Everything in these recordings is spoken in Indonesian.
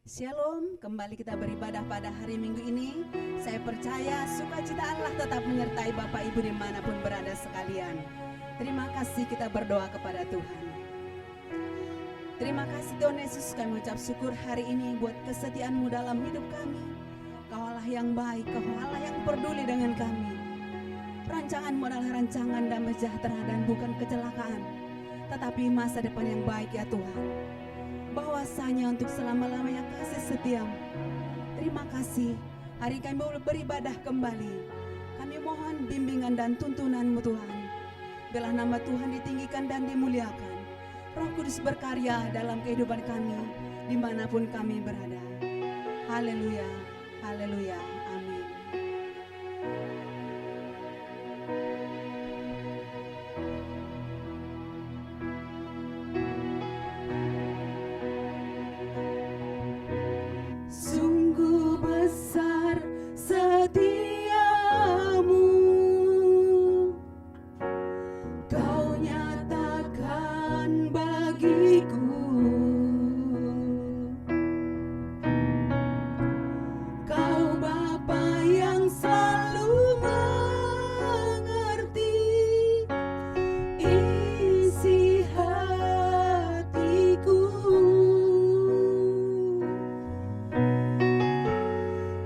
Shalom, kembali kita beribadah pada hari Minggu ini. Saya percaya sukacita Allah tetap menyertai Bapak Ibu dimanapun berada sekalian. Terima kasih, kita berdoa kepada Tuhan. Terima kasih Tuhan Yesus, kami ucap syukur hari ini buat kesetiaan-Mu dalam hidup kami. Kau Allah yang baik, Kau Allah yang peduli dengan kami. Rancangan-Mu adalah rancangan damai sejahtera dan bukan kecelakaan, tetapi masa depan yang baik ya Tuhan. Bahwasanya untuk selama-lamanya kasih setia-Mu. Terima kasih, hari kami boleh beribadah kembali. Kami mohon bimbingan dan tuntunan-Mu Tuhan. Biarlah nama Tuhan ditinggikan dan dimuliakan. Roh Kudus berkarya dalam kehidupan kami dimanapun kami berada. Haleluya, haleluya, amin. Sungguh besar setiamu, Kau nyatakan bagiku. Kau Bapa yang selalu mengerti isi hatiku.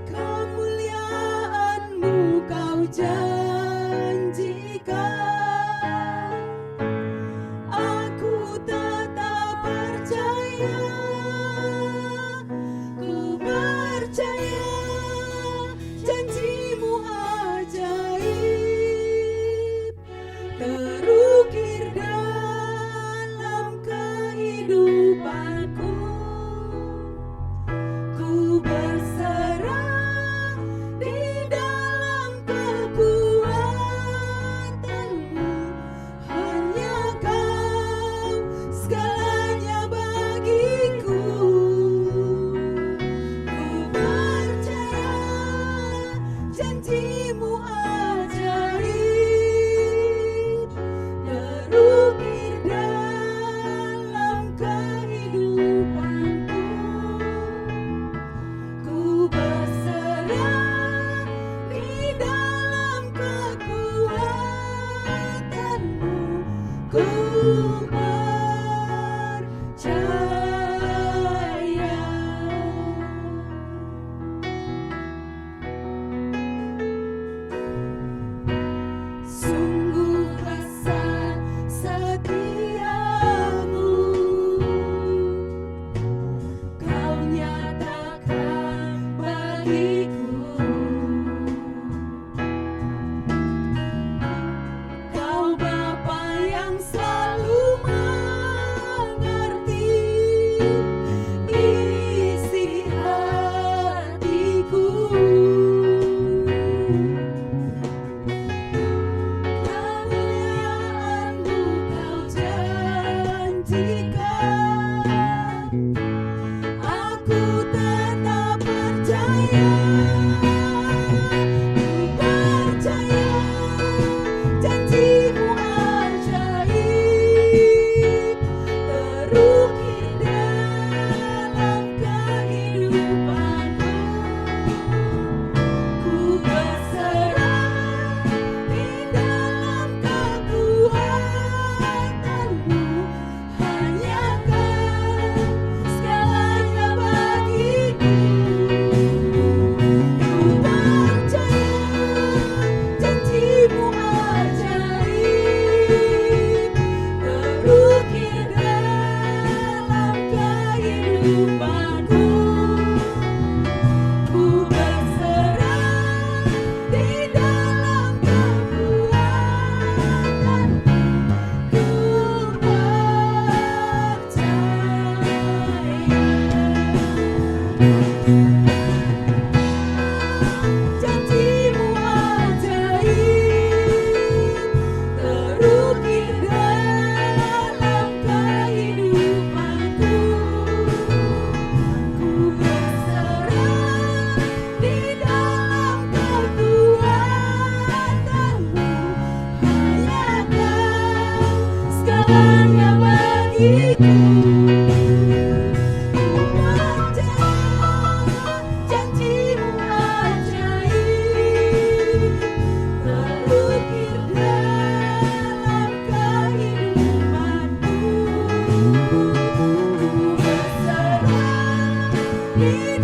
Kemuliaan-Mu Kau janjikan, aku tetap percaya. Ku percaya janji-Mu ajaib, terukir dalam kehidupanku. Ku berserah di dalam kekuatan-Mu, hanya Kau segalanya bagiku. Ku percaya janji-Mu ajaib, terukir dalam kehidupanku. Ku berserah di dalam kekuatan-Mu. Ku percaya. Sungguh besar setiamu, Kau nyatakan bagiku. Kau Bapa yang selalu mengerti isi hatiku. Kemuliaan-Mu Kau janjikan, aku tetap percaya. Ku percaya janji-Mu ajaib, terukir dalam kehidupanku. Ku berserah di dalam kekuatan-Mu, hanya Kau segalanya bagiku. Ku percaya janji-Mu ajaib, terukir dalam kehidupanku. Ku berserah di dalam kekuatan-Mu. Ku percaya janji-Mu ajaib, terukir dalam kehidupanku. Ku berserah di dalam kekuatan-Mu, hanya Kau segalanya bagiku. Ku percaya Yesus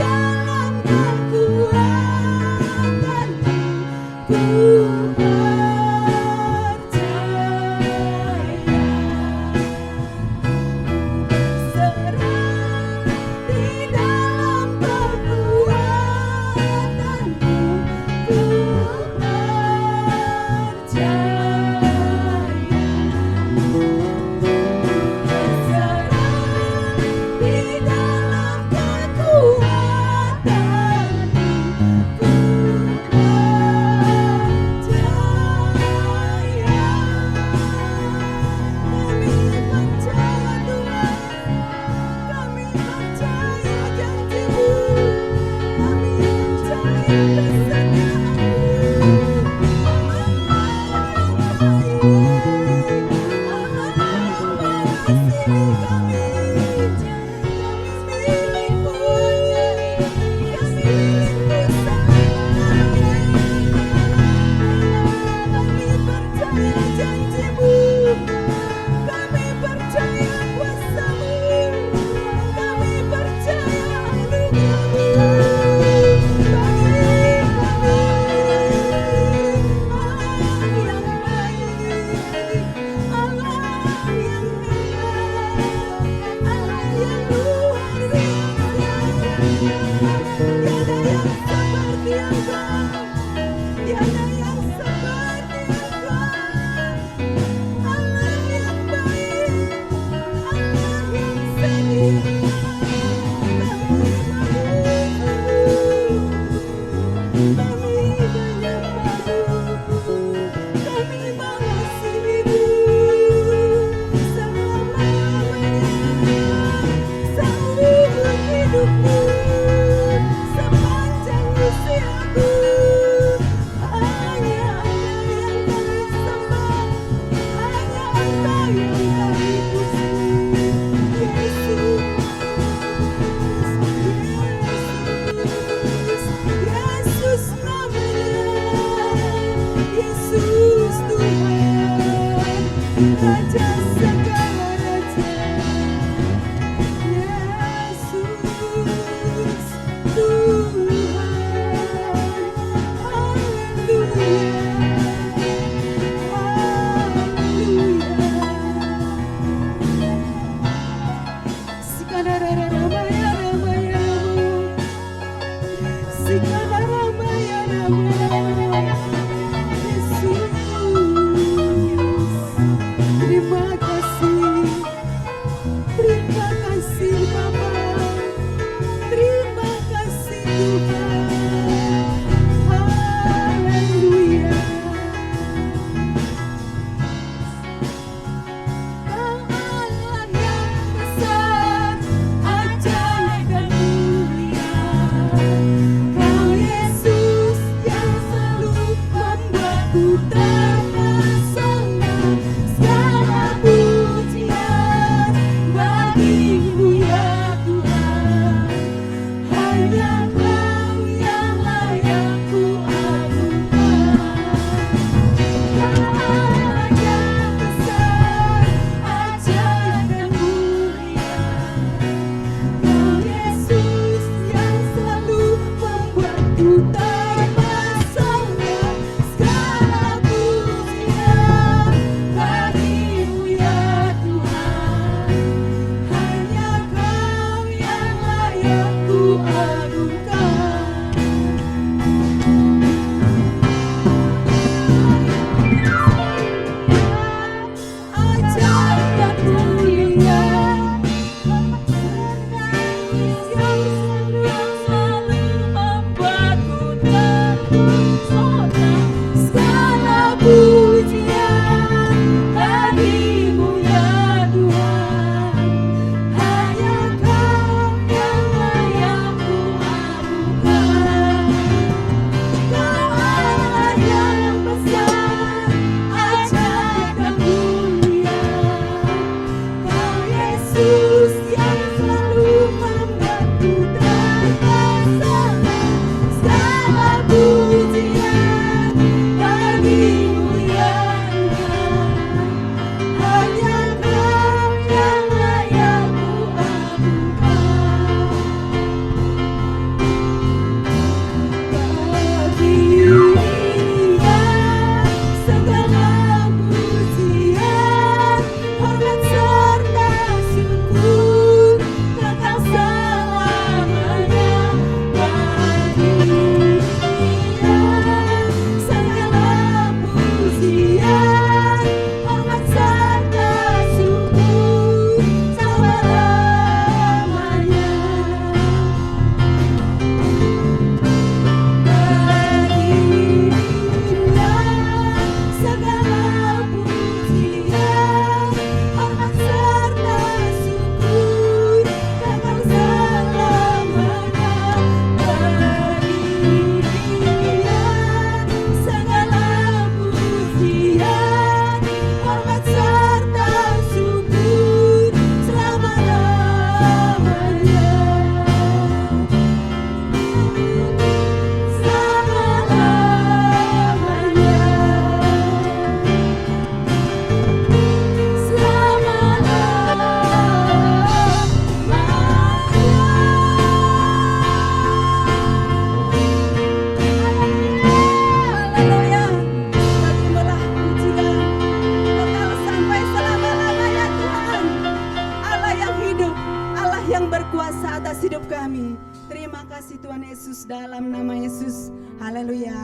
Terima kasih Tuhan Yesus, dalam nama Yesus. Haleluya.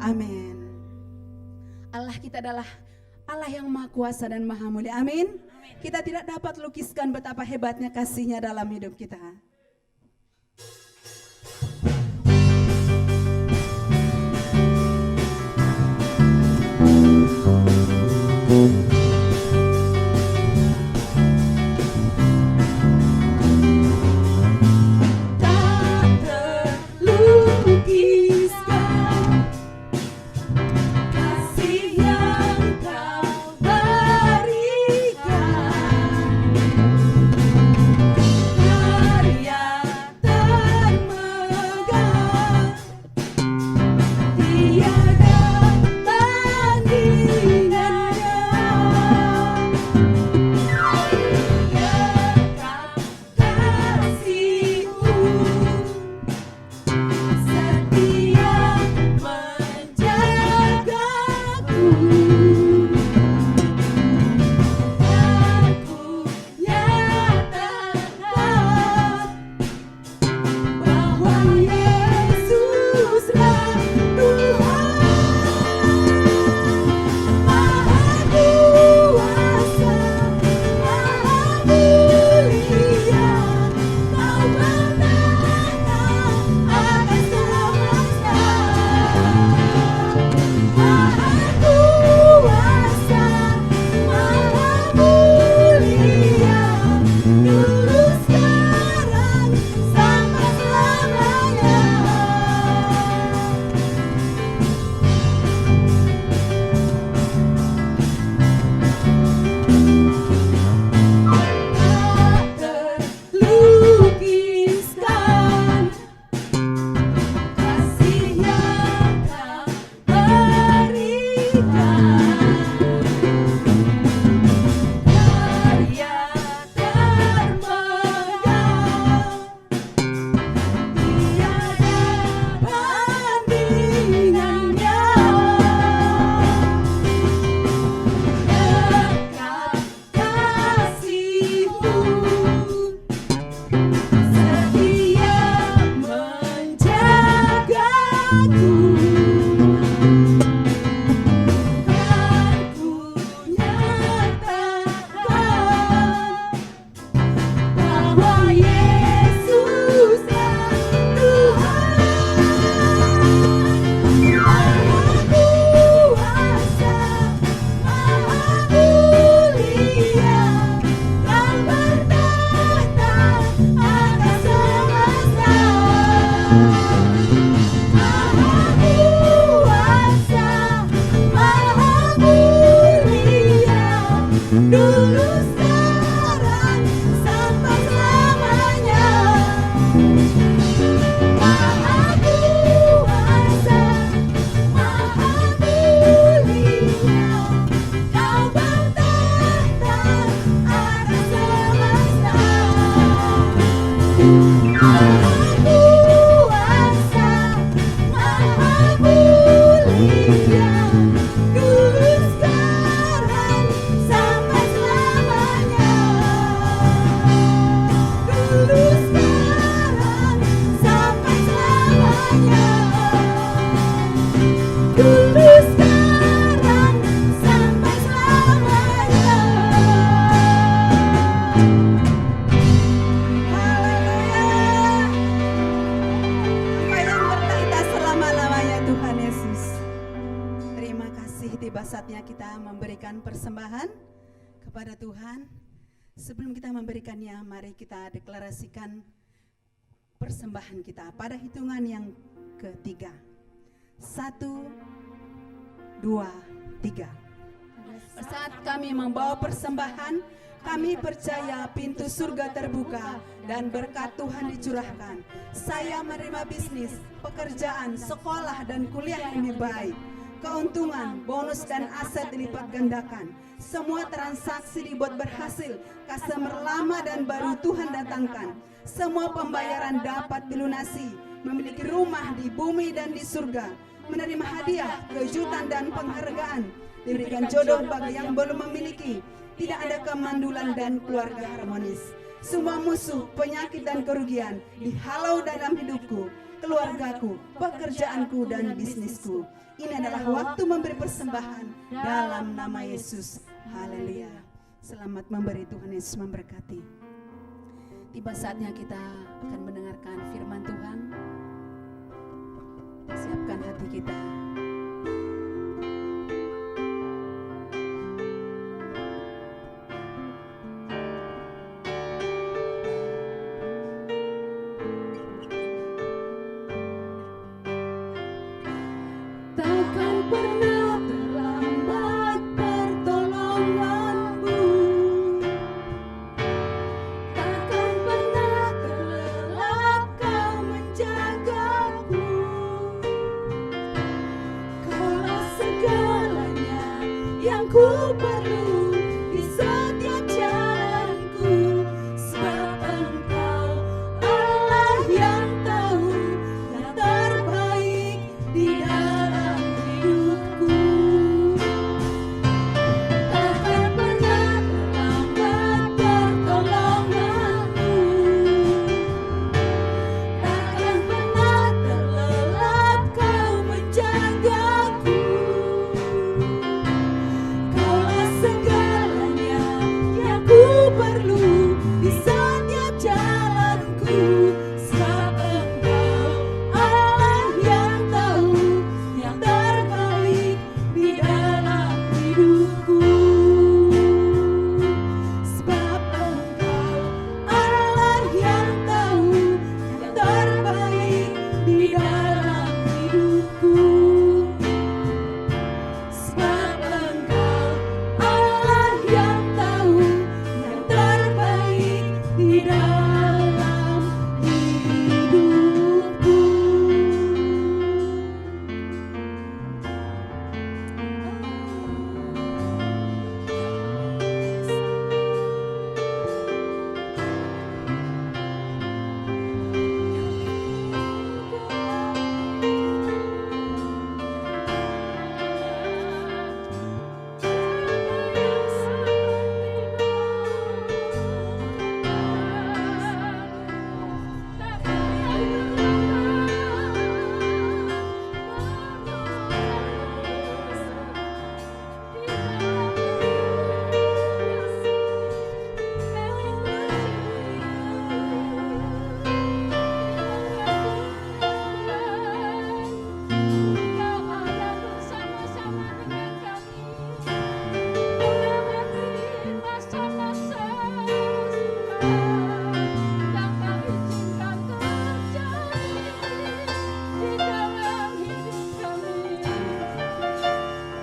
Amin. Allah kita adalah Allah yang maha kuasa dan maha mulia. Amin. Kita tidak dapat lukiskan betapa hebatnya kasih-Nya dalam hidup kita. Deklarasikan persembahan kita pada hitungan yang ketiga. 1, 2, 3. Saat kami membawa persembahan, kami percaya pintu surga terbuka dan berkat Tuhan dicurahkan. Saya menerima bisnis, pekerjaan, sekolah dan kuliah yang lebih baik. Keuntungan, bonus dan aset dilipat gandakan. Semua transaksi dibuat berhasil. Customer lama dan baru Tuhan datangkan. Semua pembayaran dapat dilunasi. Memiliki rumah di bumi dan di surga. Menerima hadiah, kejutan dan penghargaan. Diberikan jodoh bagi yang belum memiliki. Tidak ada kemandulan dan keluarga harmonis. semua musuh, penyakit dan kerugian dihalau dalam hidupku, keluargaku, pekerjaanku dan bisnisku. Ini adalah waktu memberi persembahan dalam nama Yesus. Haleluya. Selamat memberi, Tuhan Yesus memberkati. Tiba saatnya kita akan mendengarkan firman Tuhan. Siapkan hati kita. Takkan pernah terlambat pertolonganmu, takkan pernah terlelap kau menjagaku. Kaulah segalanya yang ku perlu di setiap jalanku, sebab Engkau Allah yang tahu yang terbaik di dalam hidupku. Takkan pernah terlambat pertolonganmu, takkan pernah terlelap kau menjagaku. Kaulah segalanya yang ku perlu di setiap jalanku, sebab Engkau Allah yang tahu yang terbaik di dalam hidupku. Sebab Engkau Allah yang tahu yang terbaik di dalam hidupku. Sebab Engkau Allah yang tahu yang terbaik di dalam hidupku.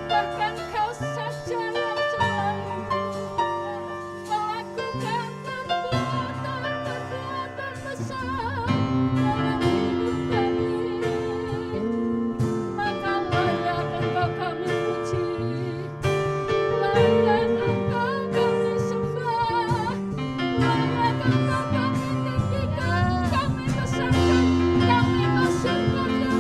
Bahkan Kau saja yang selalu melakukan perbuatan besar dalam hidup kami. Maka layak Engkau kami puji, layak Engkau kami sembah, layak Engkau kami tinggikan, kami besarkan, kami masukkan yang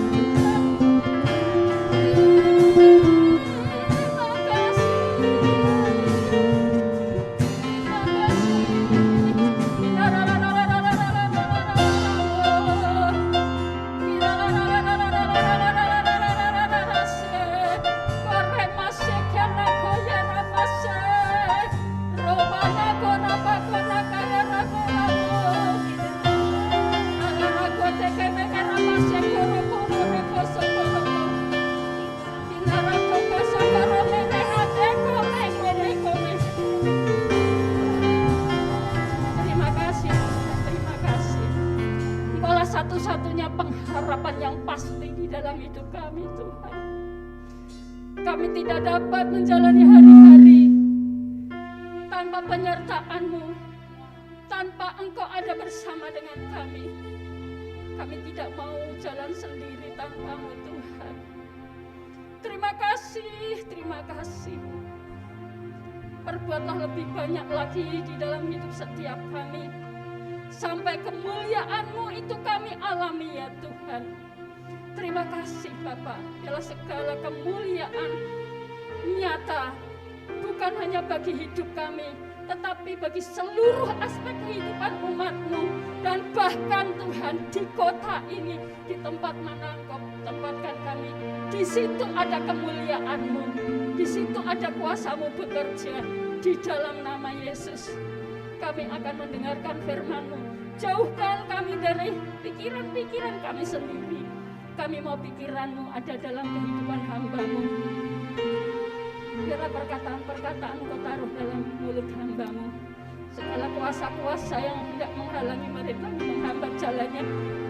satu-satunya pengharapan yang pasti di dalam hidup kami, Tuhan. Kami tidak dapat menjalani hari-hari tanpa penyertaan-Mu, tanpa Engkau ada bersama dengan kami. Kami tidak mau jalan sendiri tanpa-Mu, Tuhan. Terima kasih. Perbuatlah lebih banyak lagi di dalam hidup setiap kami, sampai kemuliaan-Mu itu kami alami ya Tuhan. Terima kasih Bapa, biarlah segala kemuliaan nyata bukan hanya bagi hidup kami, tetapi bagi seluruh aspek kehidupan umat-Mu. Dan bahkan Tuhan, di kota ini, di tempat mana Engkau tempatkan kami, di situ ada kemuliaan-Mu, di situ ada kuasa-Mu bekerja. Di dalam nama Yesus kami akan mendengarkan firman-Mu. Jauhkan kami dari pikiran-pikiran kami sendiri. Kami mau pikiran-Mu ada dalam kehidupan hamba-Mu. Biarlah perkataan-perkataan Kau taruh dalam mulut hamba-Mu. Segala kuasa-kuasa yang tidak menghalangi mereka menghambat jalannya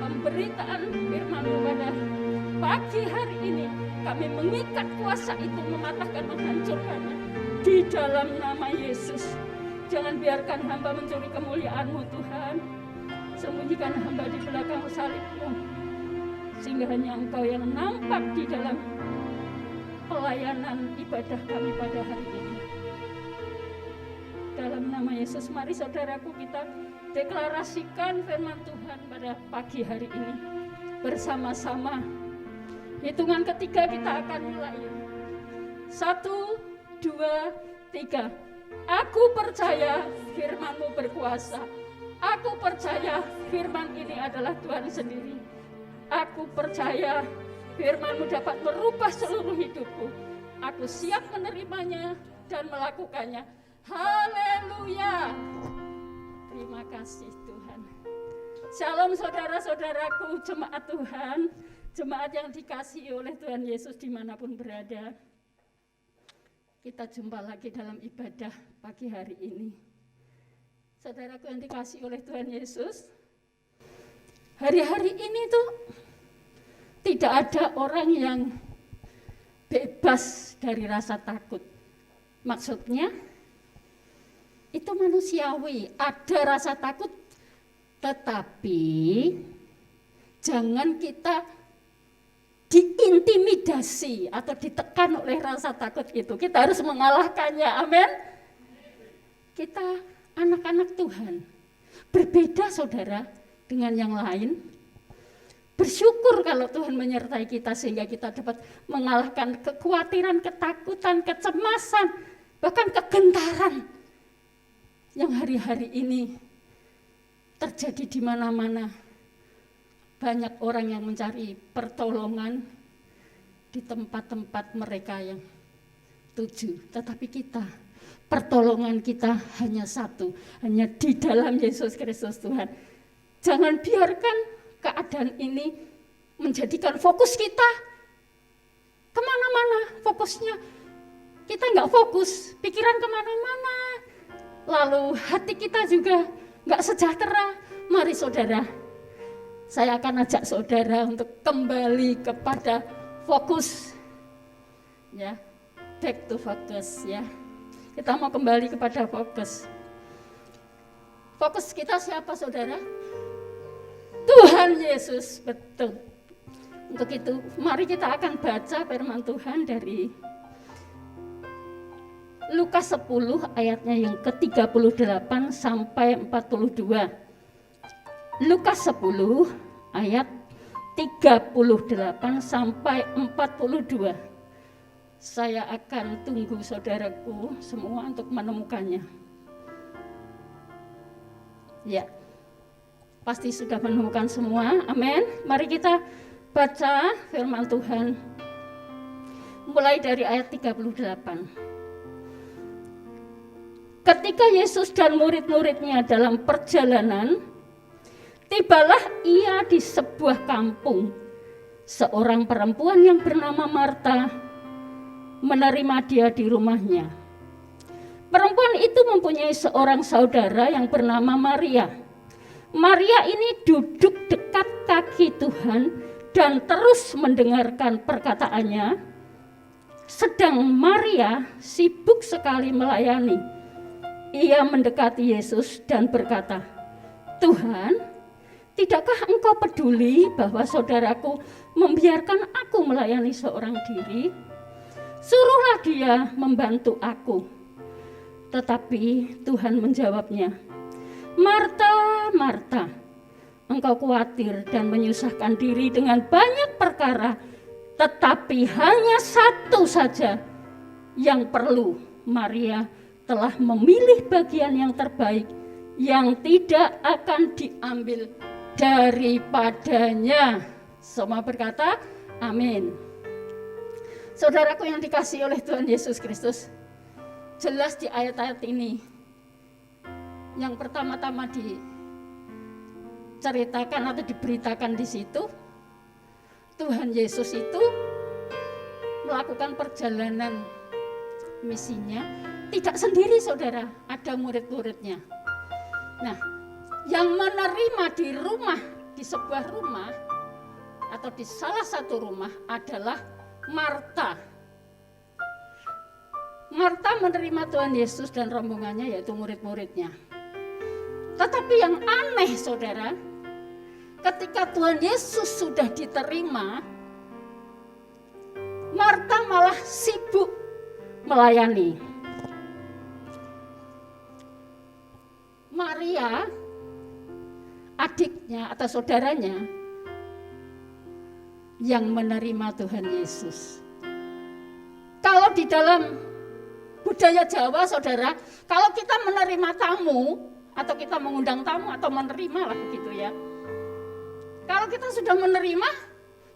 pemberitaan firman-Mu pada pagi hari ini, kami mengikat kuasa itu, mematahkan, menghancurkannya di dalam nama Yesus. Jangan biarkan hamba mencuri kemuliaan-Mu Tuhan. Sembunyikan hamba di belakang salib-Mu, sehingga hanya Engkau yang nampak di dalam pelayanan ibadah kami pada hari ini. Dalam nama Yesus, mari saudaraku kita deklarasikan firman Tuhan pada pagi hari ini bersama-sama. Hitungan ketiga kita akan mulai. 1, 2, 3. Aku percaya firman-Mu berkuasa. Aku percaya firman ini adalah Tuhan sendiri. Aku percaya firman-Mu dapat merubah seluruh hidupku. Aku siap menerimanya dan melakukannya. Haleluya. Terima kasih Tuhan. Shalom saudara-saudaraku, jemaat Tuhan, jemaat yang dikasihi oleh Tuhan Yesus dimanapun berada. Kita jumpa lagi dalam ibadah pagi hari ini. Saudaraku yang dikasihi oleh Tuhan Yesus, hari-hari ini tuh tidak ada orang yang bebas dari rasa takut. Maksudnya, itu manusiawi, ada rasa takut, tetapi jangan kita diintimidasi atau ditekan oleh rasa takut itu. Kita harus mengalahkannya, amin. Kita anak-anak Tuhan, berbeda saudara dengan yang lain. Bersyukur kalau Tuhan menyertai kita sehingga kita dapat mengalahkan kekhawatiran, ketakutan, kecemasan, bahkan kegentaran yang hari-hari ini terjadi di mana-mana. Banyak orang yang mencari pertolongan di tempat-tempat mereka yang tuju. Tetapi kita, pertolongan kita hanya satu, hanya di dalam Yesus Kristus Tuhan. Jangan biarkan keadaan ini menjadikan fokus kita kemana-mana. Fokusnya kita nggak fokus, pikiran kemana-mana. Lalu hati kita juga nggak sejahtera. Mari saudara, saya akan ajak saudara untuk kembali kepada fokus, ya, back to focus, ya. Kita mau kembali kepada fokus. Fokus kita siapa saudara? Tuhan Yesus, betul. Untuk itu, mari kita akan baca firman Tuhan dari Lukas 10 ayatnya yang ke-38 sampai 42. Lukas 10 ayat 38 sampai 42. Saya akan tunggu saudaraku semua untuk menemukannya. Ya, pasti sudah menemukan semua, amin. Mari kita baca firman Tuhan mulai dari ayat 38. Ketika Yesus dan murid-muridnya dalam perjalanan, tibalah ia di sebuah kampung. Seorang perempuan yang bernama Marta menerima dia di rumahnya. Perempuan itu mempunyai seorang saudara yang bernama Maria. Maria ini duduk dekat kaki Tuhan dan terus mendengarkan perkataannya. Sedang Maria sibuk sekali melayani. Ia mendekati Yesus dan berkata, Tuhan, tidakkah engkau peduli bahwa saudaraku membiarkan aku melayani seorang diri? Suruhlah dia membantu aku. Tetapi Tuhan menjawabnya, Marta, Marta, engkau khawatir dan menyusahkan diri dengan banyak perkara, tetapi hanya satu saja yang perlu Maria telah memilih bagian yang terbaik yang tidak akan diambil daripadanya. Semua berkata, amin. Saudaraku yang dikasihi oleh Tuhan Yesus Kristus, jelas di ayat-ayat ini, yang pertama-tama diceritakan atau diberitakan di situ, Tuhan Yesus itu melakukan perjalanan misinya tidak sendiri, saudara, ada murid-muridnya. Nah, yang menerima di rumah, di sebuah rumah atau di salah satu rumah adalah Marta. Marta menerima Tuhan Yesus dan rombongannya, yaitu murid-muridnya. Tetapi yang aneh, saudara, ketika Tuhan Yesus sudah diterima, Marta malah sibuk melayani. Maria, adiknya atau saudaranya, yang menerima Tuhan Yesus. Kalau di dalam budaya Jawa, saudara, kalau kita menerima tamu, atau kita mengundang tamu, atau menerima lah begitu ya. Kalau kita sudah menerima,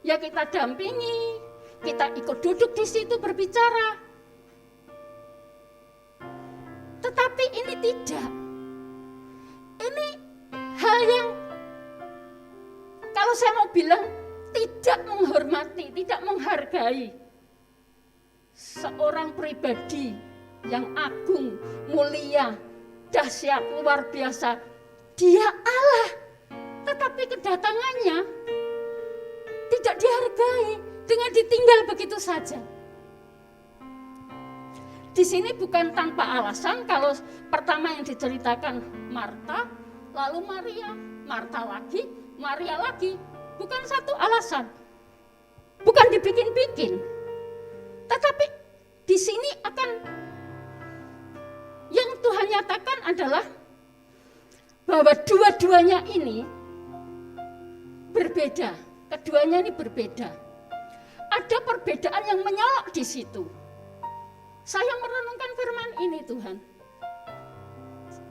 ya kita dampingi, kita ikut duduk di situ berbicara. Tetapi ini tidak. Ini hal yang, kalau saya mau bilang, tidak menghormati, tidak menghargai seorang pribadi yang agung, mulia, dahsyat, luar biasa. Dia Allah, tetapi kedatangannya tidak dihargai dengan ditinggal begitu saja. Di sini bukan tanpa alasan. Kalau pertama yang diceritakan Marta, lalu Maria, Marta lagi, Maria lagi. Bukan satu alasan, bukan dibikin-bikin. Tetapi di sini akan, yang Tuhan nyatakan adalah bahwa dua-duanya ini berbeda. Keduanya ini berbeda. Ada perbedaan yang menyolok di situ. Saya merenungkan firman ini, Tuhan.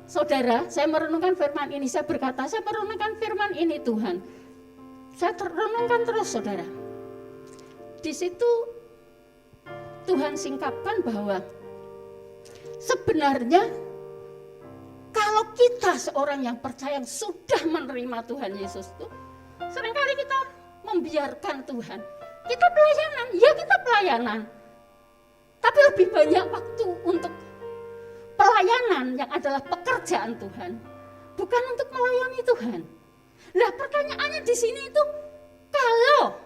Saudara, saya merenungkan firman ini, saya berkata, saya merenungkan firman ini, Tuhan. Saya renungkan terus, saudara. Di situ Tuhan singkapkan bahwa sebenarnya kalau kita seorang yang percaya, yang sudah menerima Tuhan Yesus itu, seringkali kita membiarkan Tuhan. Kita pelayanan, ya kita pelayanan. Tapi lebih banyak waktu untuk pelayanan yang adalah pekerjaan Tuhan, bukan untuk melayani Tuhan. Nah, pertanyaannya di sini itu, kalau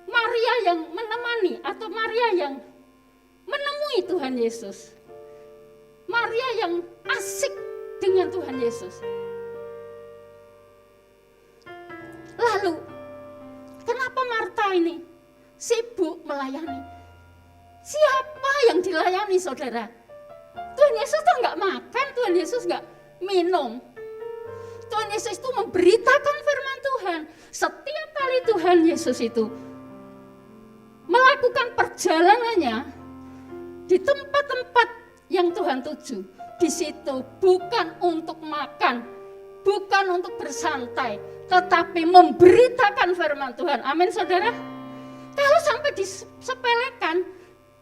Maria yang menemani atau Maria yang menemui Tuhan Yesus, Maria yang asik dengan Tuhan Yesus, lalu kenapa Marta ini sibuk melayani? Siapa yang dilayani, saudara? Tuhan Yesus tuh nggak makan, Tuhan Yesus nggak minum. Tuhan Yesus itu memberitakan firman Tuhan. Setiap kali Tuhan Yesus itu melakukan perjalanannya di tempat-tempat yang Tuhan tuju, di situ bukan untuk makan, bukan untuk bersantai, tetapi memberitakan firman Tuhan. Amin, saudara. Kalau sampai disepelekan,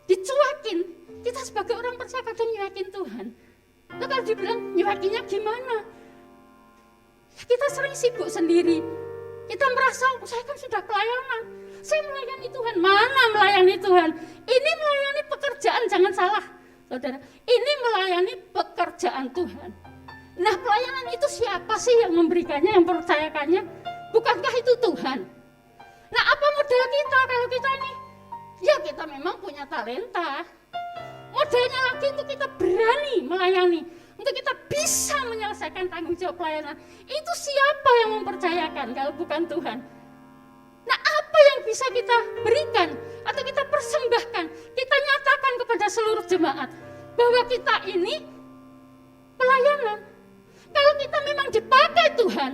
dicuakin, kita sebagai orang percaya kadang nyuakin Tuhan. Nah, kalau dibilang nyuakinya gimana? Kita sering sibuk sendiri. Kita merasa, saya kan sudah pelayanan, saya melayani Tuhan. Mana melayani Tuhan? Ini melayani pekerjaan, jangan salah, saudara. Ini melayani pekerjaan Tuhan. Nah, pelayanan itu siapa sih yang memberikannya, yang mempercayakannya? Bukankah itu Tuhan? Nah, apa model kita kalau kita ini? Ya, kita memang punya talenta. Modelnya lagi untuk kita berani melayani, untuk kita bisa menyelesaikan tanggung jawab pelayanan. Itu siapa yang mempercayakan kalau bukan Tuhan? Nah, apa yang bisa kita berikan atau kita persembahkan, kita nyatakan kepada seluruh jemaat bahwa kita ini pelayanan. Kalau kita memang dipakai Tuhan,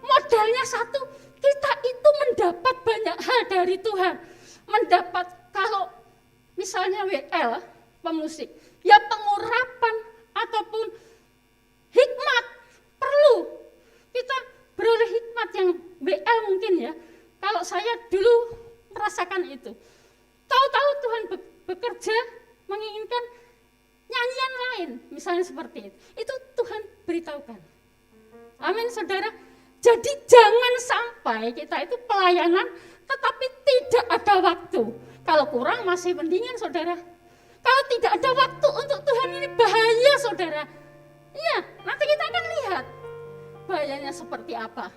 modalnya satu, kita itu mendapat banyak hal dari Tuhan. Mendapat, kalau misalnya WL, pemusik, ya pengurapan ataupun hikmat perlu. Kita beroleh hikmat yang BL mungkin ya. Kalau saya dulu merasakan itu. Tahu-tahu Tuhan bekerja menginginkan nyanyian lain, misalnya seperti itu. Itu Tuhan beritahukan. Amin saudara. Jadi jangan sampai kita itu pelayanan tetapi tidak ada waktu. Kalau kurang masih mendingan saudara. Kalau tidak ada waktu untuk Tuhan ini bahaya saudara. Iya, nanti kita akan lihat bahayanya seperti apa.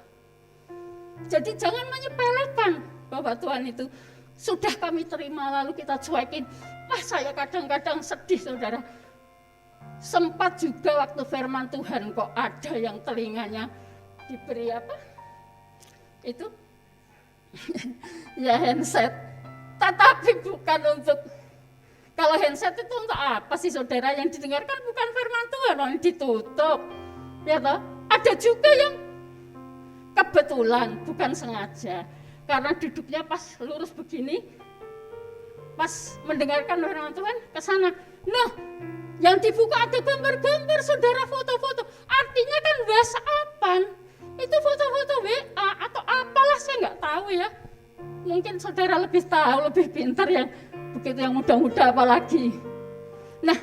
Jadi jangan menyepelekan bahwa Tuhan itu sudah kami terima lalu kita cuekin. Saya kadang-kadang sedih saudara. Sempat juga waktu firman Tuhan kok ada yang telinganya diberi apa? Itu ya handset. Tetapi bukan untuk, kalau handset itu untuk apa sih saudara? Yang didengarkan bukan firman Tuhan, yang ditutup. Ya toh? Ada juga yang kebetulan, bukan sengaja. Karena duduknya pas lurus begini, pas mendengarkan firman Tuhan ke sana. Nah, yang dibuka ada gambar-gambar saudara, foto-foto. Artinya kan WhatsApp-an. Itu foto-foto WA atau apalah, saya nggak tahu ya. Mungkin saudara lebih tahu, lebih pintar ya. Begitu yang muda-muda apalagi. Nah,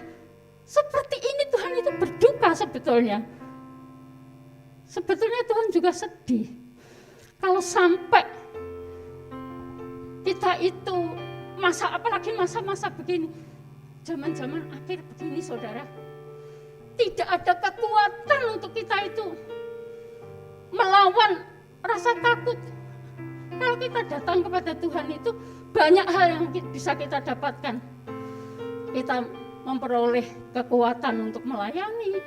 seperti ini Tuhan itu berduka sebetulnya. Sebetulnya Tuhan juga sedih. Kalau sampai kita itu apalagi masa-masa begini. Zaman-zaman akhir begini saudara, tidak ada kekuatan untuk kita itu melawan rasa takut. Kalau kita datang kepada Tuhan itu banyak hal yang bisa kita dapatkan. Kita memperoleh kekuatan untuk melayani,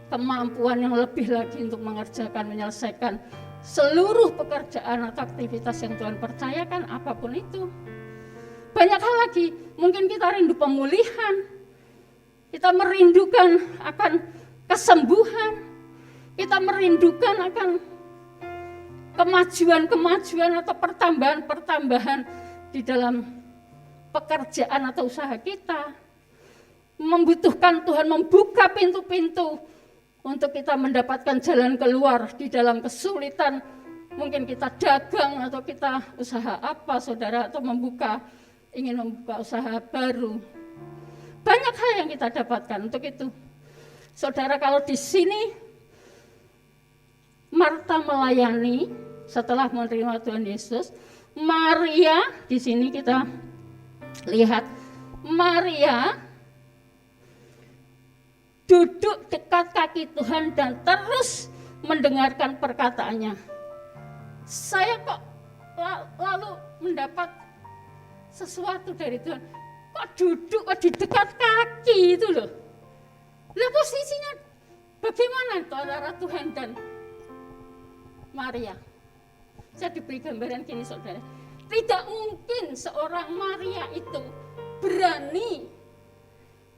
kemampuan yang lebih lagi untuk menyelesaikan seluruh pekerjaan atau aktivitas yang Tuhan percayakan, apapun itu. Banyak hal lagi, mungkin kita rindu pemulihan, kita merindukan akan kesembuhan, kita merindukan akan kemajuan-kemajuan atau pertambahan-pertambahan di dalam pekerjaan atau usaha kita. Membutuhkan Tuhan membuka pintu-pintu untuk kita mendapatkan jalan keluar di dalam kesulitan. Mungkin kita dagang atau kita usaha apa saudara, atau ingin membuka usaha baru. Banyak hal yang kita dapatkan untuk itu. Saudara, kalau di sini Marta melayani setelah menerima Tuhan Yesus, Maria di sini kita lihat Maria duduk dekat kaki Tuhan dan terus mendengarkan perkataannya. Saya kok lalu mendapat sesuatu dari Tuhan. Kok duduk di dekat kaki itu loh. Nah, posisinya bagaimana antara Tuhan dan Maria? Saya diberi gambaran gini saudara. Tidak mungkin seorang Maria itu berani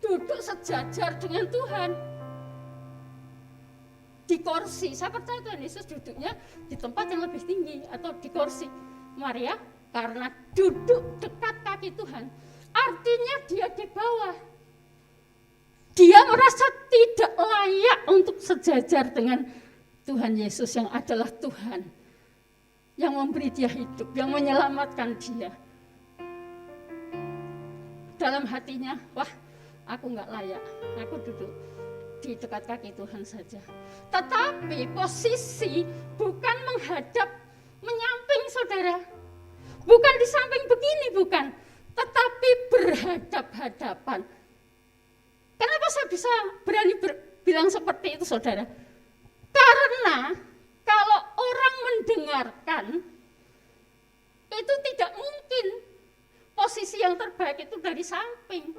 duduk sejajar dengan Tuhan di kursi. Saya percaya Tuhan Yesus duduknya di tempat yang lebih tinggi atau di kursi. Maria karena duduk dekat kaki Tuhan, artinya dia di bawah. Dia merasa tidak layak untuk sejajar dengan Tuhan Yesus yang adalah Tuhan, yang memberi dia hidup, yang menyelamatkan dia. Dalam hatinya, wah, aku nggak layak, aku duduk di dekat kaki Tuhan saja. Tetapi posisi bukan menghadap, menyamping saudara. Bukan di samping begini, bukan. Tetapi berhadap-hadapan. Kenapa saya bisa berani bilang seperti itu saudara? Karena kalau orang mendengarkan, itu tidak mungkin posisi yang terbaik itu dari samping.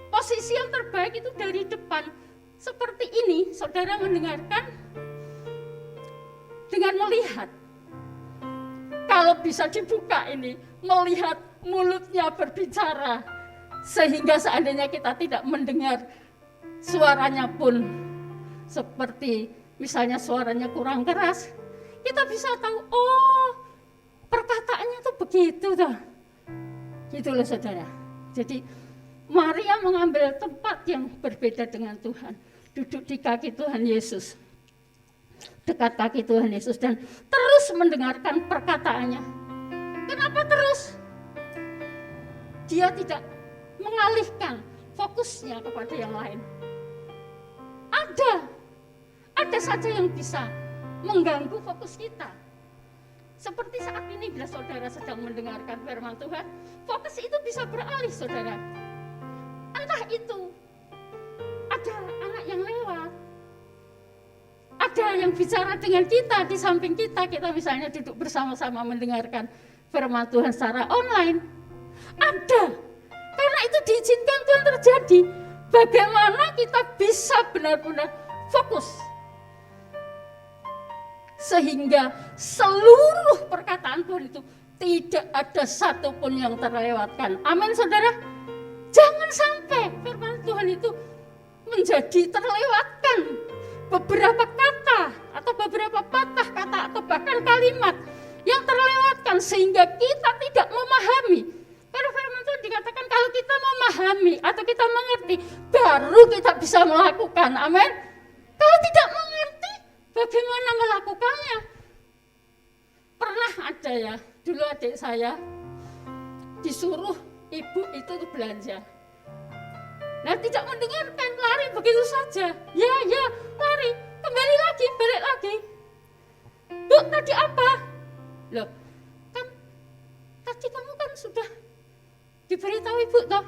Posisi yang terbaik itu dari depan. Seperti ini, saudara mendengarkan dengan melihat. Kalau bisa dibuka ini, melihat mulutnya berbicara. Sehingga seandainya kita tidak mendengar, suaranya pun seperti misalnya suaranya kurang keras, kita bisa tahu, oh perkataannya tuh begitu tuh. Gitu loh saudara. Jadi Maria mengambil tempat yang berbeda dengan Tuhan, duduk di kaki Tuhan Yesus, dekat kaki Tuhan Yesus, dan terus mendengarkan perkataannya. Kenapa terus? Dia tidak mengalihkan fokusnya kepada yang lain. Ada saja yang bisa mengganggu fokus kita. Seperti saat ini bila saudara sedang mendengarkan firman Tuhan, fokus itu bisa beralih, saudara. Entah itu ada anak yang lewat, ada yang bicara dengan kita di samping kita misalnya duduk bersama-sama mendengarkan firman Tuhan secara online. Ada, karena itu diizinkan Tuhan terjadi. Bagaimana kita bisa benar-benar fokus sehingga seluruh perkataan Tuhan itu tidak ada satupun yang terlewatkan. Amin, saudara. Jangan sampai firman Tuhan itu menjadi terlewatkan. Beberapa kata atau beberapa patah kata atau bahkan kalimat yang terlewatkan sehingga kita tidak memahami. Karena firman Tuhan dikatakan kalau kita memahami atau kita mengerti, baru kita bisa melakukan. Amin. Kalau tidak mengerti, bagaimana melakukannya? Pernah ada ya, dulu adik saya disuruh ibu itu belanja. Nah, tidak mendengarkan, lari begitu saja. Ya, lari, kembali lagi, balik lagi. Bu, tadi apa? Loh, kan tadi kamu kan sudah diberitahu ibu toh.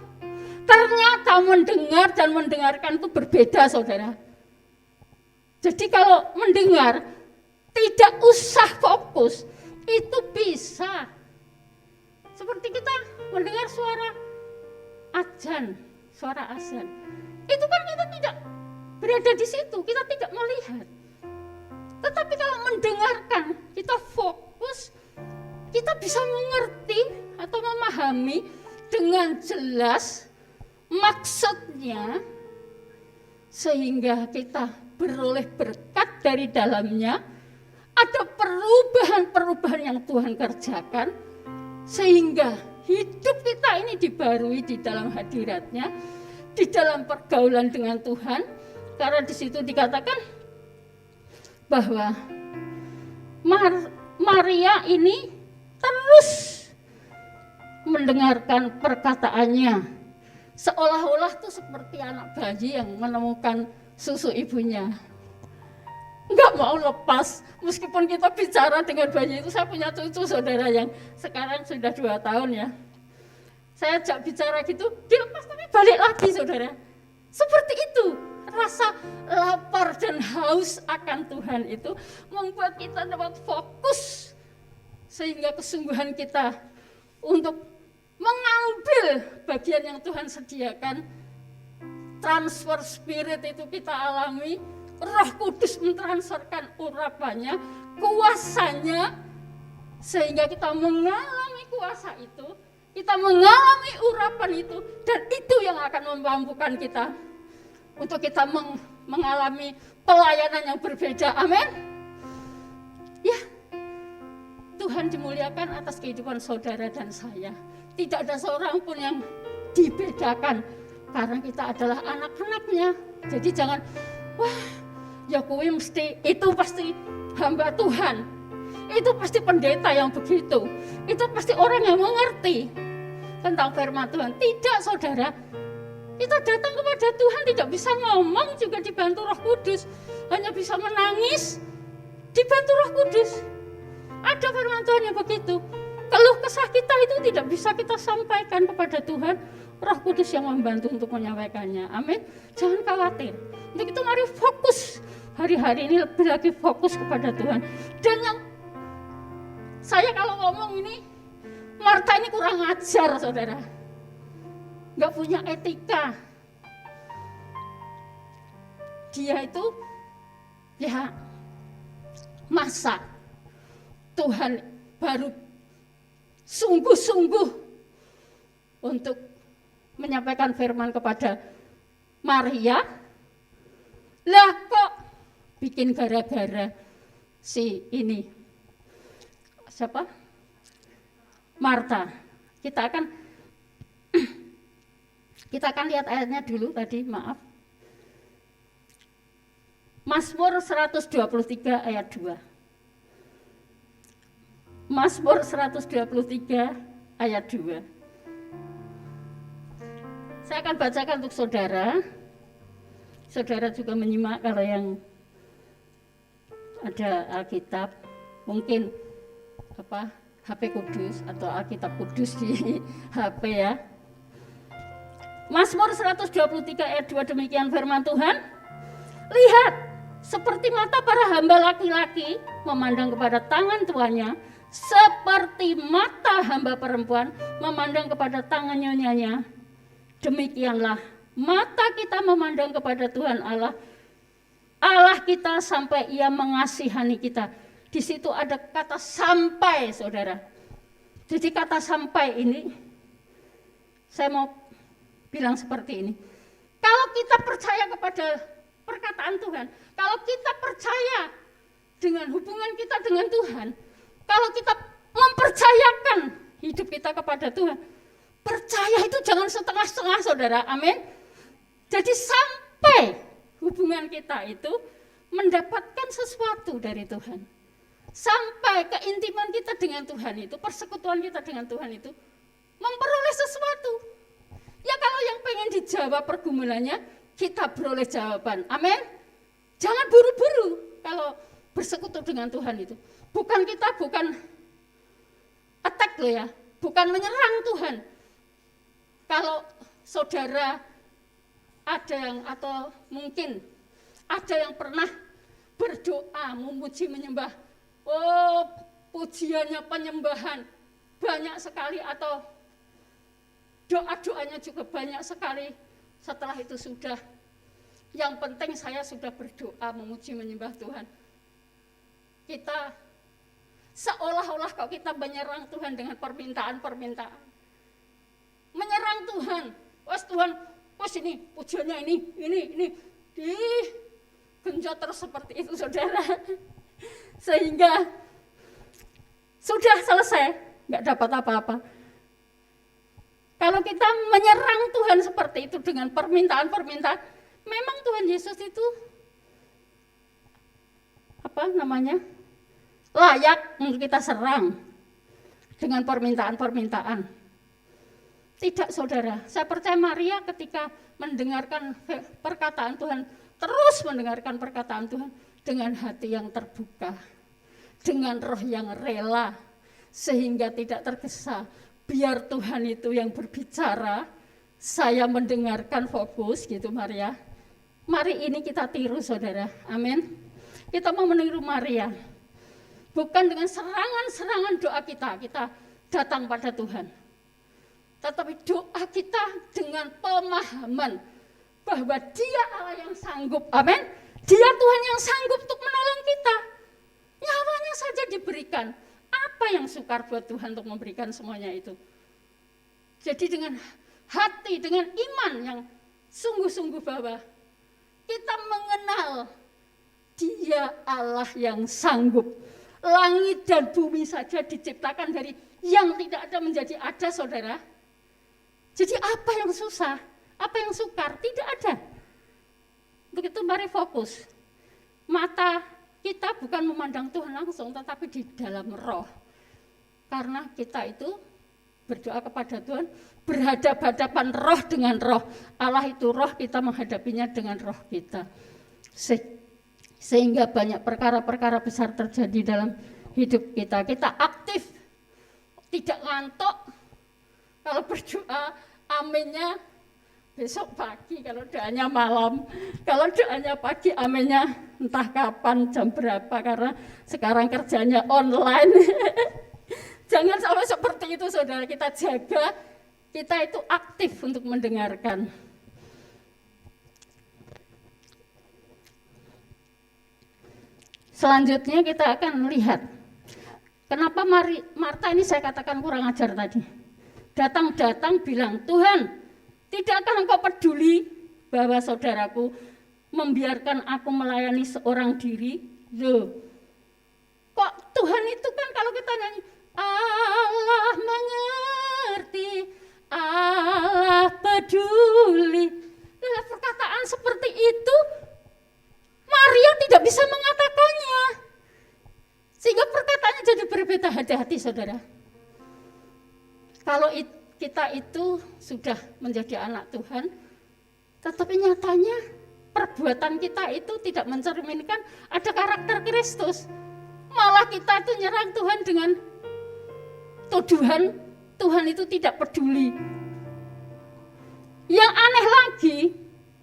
Ternyata mendengar dan mendengarkan itu berbeda, saudara. Jadi kalau mendengar tidak usah fokus, itu bisa. Seperti kita mendengar suara azan, suara azan. Itu kan kita tidak berada di situ, kita tidak melihat. Tetapi kalau mendengarkan, kita fokus, kita bisa mengerti atau memahami dengan jelas maksudnya, sehingga kita beroleh berkat dari dalamnya. Ada perubahan-perubahan yang Tuhan kerjakan, sehingga hidup kita ini dibarui di dalam hadiratnya, di dalam pergaulan dengan Tuhan. Karena di situ dikatakan bahwa Maria ini terus mendengarkan perkataannya, seolah-olah itu seperti anak bayi yang menemukan susu ibunya, nggak mau lepas. Meskipun kita bicara dengan bayi itu, saya punya cucu, saudara, yang sekarang sudah 2 tahun ya. Saya ajak bicara gitu, dilepas tapi balik lagi, saudara. Seperti itu, rasa lapar dan haus akan Tuhan itu membuat kita dapat fokus, sehingga kesungguhan kita untuk mengambil bagian yang Tuhan sediakan, transfer spirit itu kita alami. Roh Kudus mentransferkan urapannya, kuasanya, sehingga kita mengalami kuasa itu, kita mengalami urapan itu, dan itu yang akan memampukan kita untuk kita mengalami pelayanan yang berbeda. Amin. Ya, Tuhan dimuliakan atas kehidupan saudara dan saya. Tidak ada seorang pun yang dibedakan, karena kita adalah anak-anaknya. Jadi jangan, wah, ya kowe mesti, itu pasti hamba Tuhan, itu pasti pendeta yang begitu, itu pasti orang yang mengerti tentang firman Tuhan. Tidak, saudara. Kita datang kepada Tuhan tidak bisa ngomong juga dibantu Roh Kudus, hanya bisa menangis dibantu Roh Kudus. Ada firman Tuhan yang begitu. Keluh kesah kita itu tidak bisa kita sampaikan kepada Tuhan, Roh Kudus yang membantu untuk menyampaikannya. Amin. Jangan khawatir. Untuk itu mari fokus hari-hari ini, lebih lagi fokus kepada Tuhan. Dan yang saya kalau ngomong ini, Marta ini kurang ajar, saudara. Nggak punya etika. Dia itu, ya, masa Tuhan baru sungguh-sungguh untuk menyampaikan firman kepada Maria, lah kok bikin gara-gara si ini, siapa? Marta. Kita akan Kita akan lihat ayatnya dulu tadi, maaf. Mazmur 123 ayat 2. Mazmur 123 ayat 2. Saya akan bacakan untuk saudara. Saudara juga menyimak kalau yang ada Alkitab, mungkin HP Kudus atau Alkitab Kudus di HP ya. Mazmur 123 ayat 2, demikian firman Tuhan. Lihat, seperti mata para hamba laki-laki memandang kepada tangan tuannya, seperti mata hamba perempuan memandang kepada tangan nyonyanya, demikianlah mata kita memandang kepada Tuhan Allah kita sampai Ia mengasihani kita. Di situ ada kata sampai, saudara. Jadi kata sampai ini, saya mau bilang seperti ini. Kalau kita percaya kepada perkataan Tuhan, kalau kita percaya dengan hubungan kita dengan Tuhan, kalau kita mempercayakan hidup kita kepada Tuhan, percaya itu jangan setengah-setengah, saudara. Amin. Jadi sampai hubungan kita itu mendapatkan sesuatu dari Tuhan. Sampai keintiman kita dengan Tuhan itu, persekutuan kita dengan Tuhan itu memperoleh sesuatu. Ya kalau yang pengen dijawab pergumulannya, kita beroleh jawaban. Amin. Jangan buru-buru kalau bersekutu dengan Tuhan itu. Bukan attack loh ya, bukan menyerang Tuhan. Kalau saudara ada yang atau mungkin ada yang pernah berdoa memuji menyembah, pujiannya penyembahan banyak sekali atau doa-doanya juga banyak sekali. Setelah itu sudah, yang penting saya sudah berdoa memuji menyembah Tuhan. Kita seolah-olah kalau kita menyerang Tuhan dengan permintaan-permintaan. Menyerang Tuhan. Tuhan, ini pujiannya ini. Genjot terus seperti itu, saudara. Sehingga sudah selesai, nggak dapat apa-apa. Kalau kita menyerang Tuhan seperti itu dengan permintaan-permintaan, memang Tuhan Yesus itu layak untuk kita serang dengan permintaan-permintaan. Tidak, saudara. Saya percaya Maria ketika mendengarkan perkataan Tuhan, terus mendengarkan perkataan Tuhan dengan hati yang terbuka, dengan roh yang rela, sehingga tidak tergesa. Biar Tuhan itu yang berbicara, saya mendengarkan fokus gitu, Maria. Mari ini kita tiru, saudara. Amin. Kita mau meniru Maria. Bukan dengan serangan-serangan doa kita datang pada Tuhan. Tetapi doa kita dengan pemahaman bahwa Dia Allah yang sanggup. Amin. Dia Tuhan yang sanggup untuk menolong kita. Nyawanya saja diberikan. Apa yang sukar buat Tuhan untuk memberikan semuanya itu? Jadi dengan hati, dengan iman yang sungguh-sungguh bahwa kita mengenal Dia Allah yang sanggup. Langit dan bumi saja diciptakan dari yang tidak ada menjadi ada, saudara. Jadi apa yang susah, apa yang sukar, tidak ada. Begitu, mari fokus. Mata kita bukan memandang Tuhan langsung, tetapi di dalam roh. Karena kita itu berdoa kepada Tuhan, berhadapan-hadapan roh dengan roh. Allah itu roh, kita menghadapinya dengan roh kita. Sehingga banyak perkara-perkara besar terjadi dalam hidup kita. Kita aktif, tidak ngantuk. Kalau berdoa, aminnya besok pagi, kalau doanya malam. Kalau doanya pagi, aminnya entah kapan, jam berapa, karena sekarang kerjanya online. Jangan sampai seperti itu, saudara. Kita jaga, kita itu aktif untuk mendengarkan. Selanjutnya kita akan melihat kenapa Marta ini saya katakan kurang ajar tadi. Datang bilang, Tuhan, tidakkah engkau peduli bahwa saudaraku membiarkan aku melayani seorang diri? Loh, kok Tuhan itu kan kalau kita nyanyi, Allah mengerti, Allah peduli. hati-hati saudara. Kalau kita itu sudah menjadi anak Tuhan, tetapi nyatanya perbuatan kita itu tidak mencerminkan ada karakter Kristus. Malah kita itu nyerang Tuhan dengan tuduhan Tuhan itu tidak peduli. Yang aneh lagi,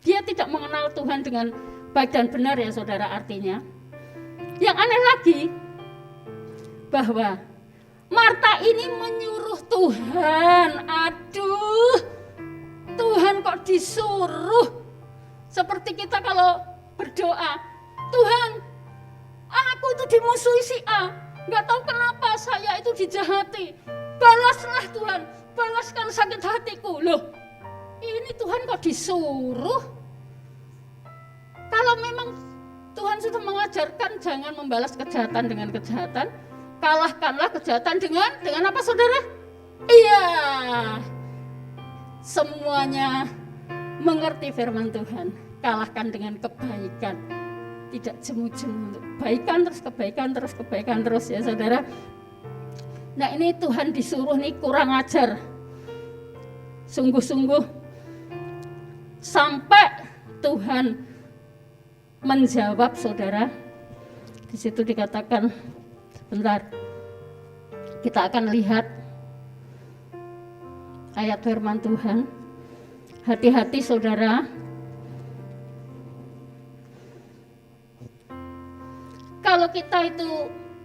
dia tidak mengenal Tuhan dengan baik dan benar ya saudara, artinya. Yang aneh lagi, bahwa Marta ini menyuruh Tuhan. Aduh, Tuhan kok disuruh. Seperti kita kalau berdoa, Tuhan, aku itu dimusuhi si A, gak tahu kenapa saya itu dijahati. Balaslah Tuhan, balaskan sakit hatiku. Loh, ini Tuhan kok disuruh? Kalau memang Tuhan sudah mengajarkan jangan membalas kejahatan dengan kejahatan, kalahkanlah kejahatan dengan apa saudara? Iya, semuanya mengerti firman Tuhan, kalahkan dengan kebaikan. Tidak jemu-jemu, kebaikan terus kebaikan terus kebaikan terus ya saudara. Nah ini Tuhan disuruh nih kurang ajar, sungguh-sungguh, sampai Tuhan menjawab saudara. Di situ dikatakan, sebentar, kita akan lihat ayat firman Tuhan. Hati-hati saudara, kalau kita itu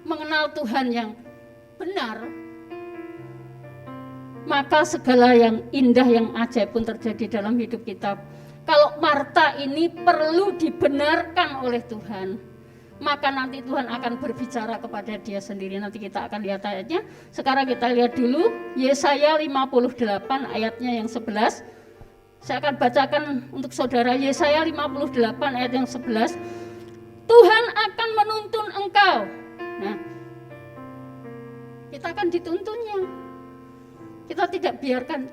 mengenal Tuhan yang benar, maka segala yang indah, yang ajaib pun terjadi dalam hidup kita. Kalau Marta ini perlu dibenarkan oleh Tuhan, maka nanti Tuhan akan berbicara kepada dia sendiri. Nanti kita akan lihat ayatnya. Sekarang kita lihat dulu Yesaya 58 ayatnya yang 11. Saya akan bacakan untuk saudara Yesaya 58 ayat yang 11. Tuhan akan menuntun engkau. Nah, kita akan dituntunnya. Kita tidak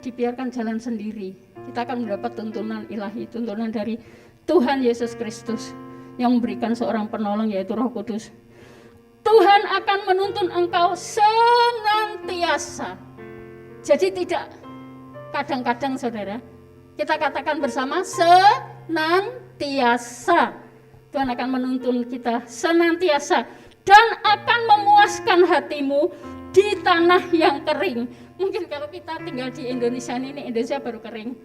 dibiarkan jalan sendiri. Kita akan mendapat tuntunan ilahi, tuntunan dari Tuhan Yesus Kristus yang memberikan seorang penolong, yaitu Roh Kudus. Tuhan akan menuntun engkau senantiasa. Jadi tidak kadang-kadang saudara, kita katakan bersama senantiasa. Tuhan akan menuntun kita senantiasa dan akan memuaskan hatimu di tanah yang kering. Mungkin kalau kita tinggal di Indonesia ini Indonesia baru kering.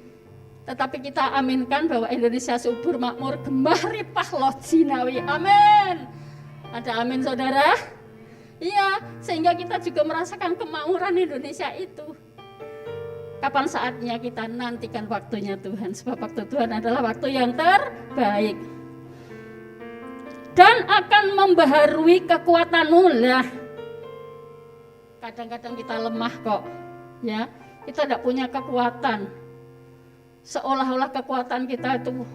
Tetapi kita aminkan bahwa Indonesia subur, makmur, gembah, ripah, loh, jinawi. Amin. Ada amin saudara? Iya, sehingga kita juga merasakan kemakmuran Indonesia itu. Kapan saatnya kita nantikan waktunya Tuhan, sebab waktu Tuhan adalah waktu yang terbaik. Dan akan membaharui kekuatanmu. Lah, kadang-kadang kita lemah kok, ya. Kita tidak punya kekuatan. Seolah-olah kekuatan kita itu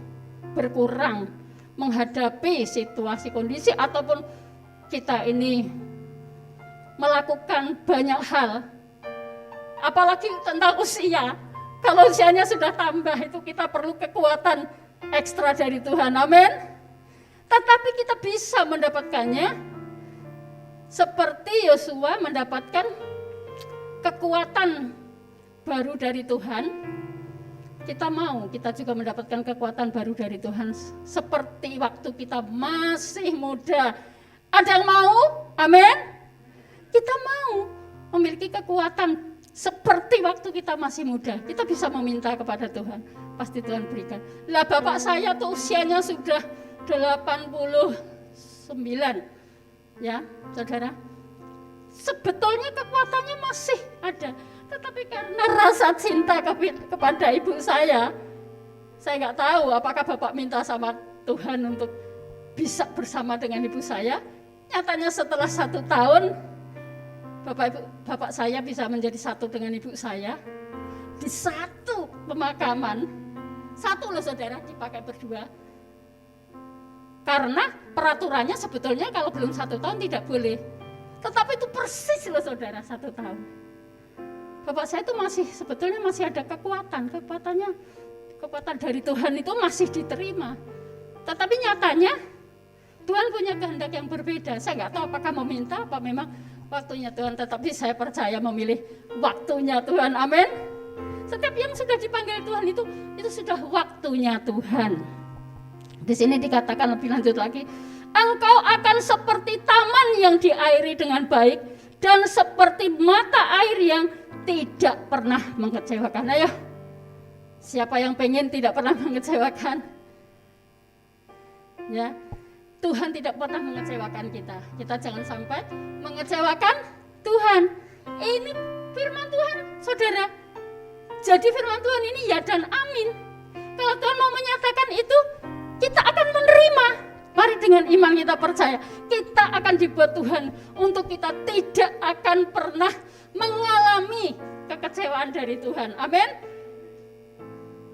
berkurang menghadapi situasi kondisi ataupun kita ini melakukan banyak hal. Apalagi tentang usia. Kalau usianya sudah tambah itu kita perlu kekuatan ekstra dari Tuhan. Amin. Tetapi kita bisa mendapatkannya seperti Yosua mendapatkan kekuatan baru dari Tuhan. Kita juga mendapatkan kekuatan baru dari Tuhan seperti waktu kita masih muda. Ada yang mau? Amin. Kita mau memiliki kekuatan seperti waktu kita masih muda. Kita bisa meminta kepada Tuhan, pasti Tuhan berikan. Lah bapak saya tuh usianya sudah 89. Ya, saudara. Sebetulnya kekuatannya masih ada. Tetapi karena rasa cinta kepada ibu saya nggak tahu apakah bapak minta sama Tuhan untuk bisa bersama dengan ibu saya. Nyatanya setelah 1 tahun, bapak saya bisa menjadi satu dengan ibu saya di satu pemakaman. Satu loh saudara, dipakai berdua. Karena peraturannya sebetulnya kalau belum 1 tahun tidak boleh. Tetapi itu persis loh saudara, 1 tahun. Bapak saya itu sebetulnya masih ada kekuatan dari Tuhan itu masih diterima. Tetapi nyatanya Tuhan punya kehendak yang berbeda. Saya nggak tahu apakah meminta apa memang waktunya Tuhan, tetapi saya percaya memilih waktunya Tuhan. Amin. Setiap yang sudah dipanggil Tuhan itu sudah waktunya Tuhan. Di sini dikatakan lebih lanjut lagi, engkau akan seperti taman yang diairi dengan baik dan seperti mata air yang tidak pernah mengecewakan. Ayo, siapa yang pengen tidak pernah mengecewakan? Ya, Tuhan tidak pernah mengecewakan kita. Kita jangan sampai mengecewakan Tuhan. Ini firman Tuhan, saudara. Jadi firman Tuhan ini ya dan amin. Kalau Tuhan mau menyatakan itu, kita akan menerima. Mari dengan iman kita percaya, kita akan dibuat Tuhan untuk kita tidak akan pernah mengalami kekecewaan dari Tuhan. Amin.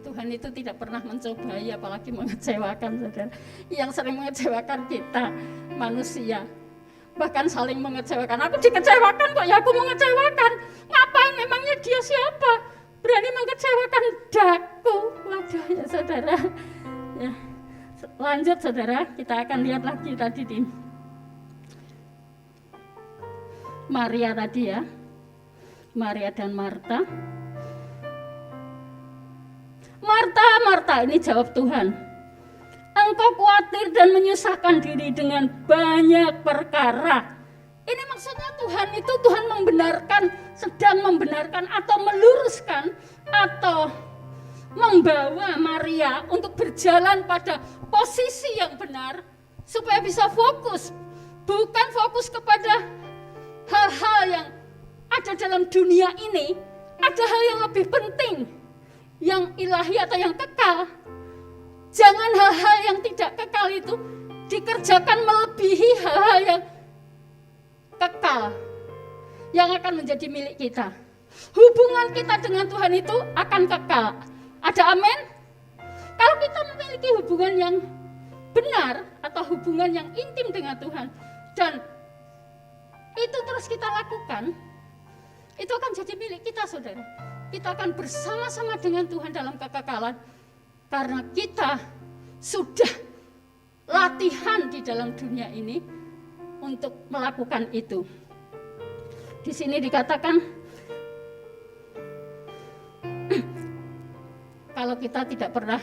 Tuhan itu tidak pernah mencobai, apalagi mengecewakan, saudara. Yang sering mengecewakan kita, manusia. Bahkan saling mengecewakan. Aku dikecewakan kok, ya aku mengecewakan. Ngapain, memangnya dia siapa? Berani mengecewakan daku. Waduh ya saudara. Ya. Lanjut saudara, kita akan lihat lagi tadi di Maria tadi ya. Maria dan Marta. Marta, Marta, ini jawab Tuhan. Engkau khawatir dan menyusahkan diri dengan banyak perkara. Ini maksudnya Tuhan itu Tuhan sedang membenarkan atau meluruskan atau membawa Maria untuk berjalan pada posisi yang benar supaya bisa fokus, bukan fokus kepada hal-hal yang ada dalam dunia ini, ada hal yang lebih penting, yang ilahi atau yang kekal. Jangan hal-hal yang tidak kekal itu dikerjakan melebihi hal-hal yang kekal, yang akan menjadi milik kita. Hubungan kita dengan Tuhan itu akan kekal. Ada amin? Kalau kita memiliki hubungan yang benar atau hubungan yang intim dengan Tuhan dan itu terus kita lakukan, itu akan jadi milik kita, saudara. Kita akan bersama-sama dengan Tuhan dalam kekekalan karena kita sudah latihan di dalam dunia ini untuk melakukan itu. Di sini dikatakan kalau kita tidak pernah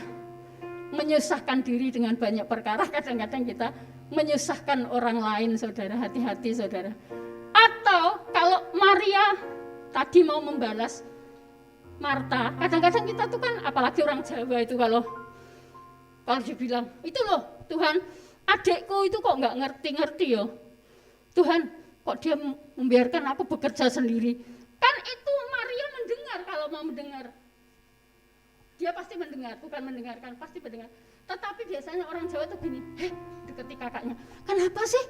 menyusahkan diri dengan banyak perkara, kadang-kadang kita menyusahkan orang lain, saudara. Hati-hati, saudara. Atau kalau Maria tadi mau membalas Marta, kadang-kadang kita tuh kan, apalagi orang Jawa itu kalau dibilang, itu loh Tuhan, adekku itu kok nggak ngerti-ngerti ya. Tuhan, kok dia membiarkan aku bekerja sendiri. Kan itu Maria mendengar, kalau mau mendengar. Dia pasti mendengar, bukan mendengarkan, pasti mendengar. Tetapi biasanya orang Jawa tuh gini, deketi kakaknya. Kenapa sih?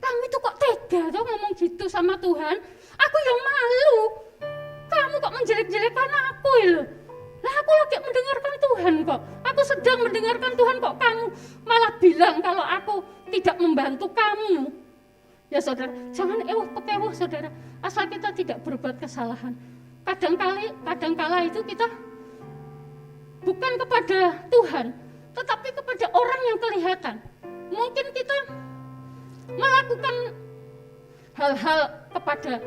Kamu itu kok tega tuh ngomong gitu sama Tuhan? Aku yang malu. Kamu kok menjelek-jelekan aku ya? Lah aku lagi mendengarkan Tuhan kok. Aku sedang mendengarkan Tuhan kok kamu malah bilang kalau aku tidak membantu kamu. Ya saudara, jangan pekewoh saudara. Asal kita tidak berbuat kesalahan. Kadangkala itu kita bukan kepada Tuhan, tetapi kepada orang yang kelihatan. Mungkin kita melakukan hal-hal kepada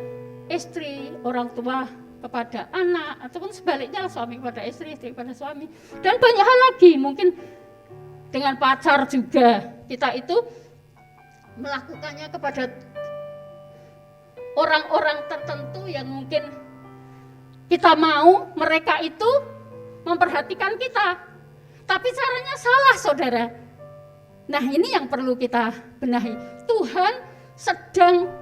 istri, orang tua kepada anak, ataupun sebaliknya suami kepada istri, istri kepada suami. Dan banyak hal lagi, mungkin dengan pacar juga. Kita itu melakukannya kepada orang-orang tertentu yang mungkin kita mau mereka itu memperhatikan kita. Tapi caranya salah, saudara. Nah, ini yang perlu kita benahi. Tuhan sedang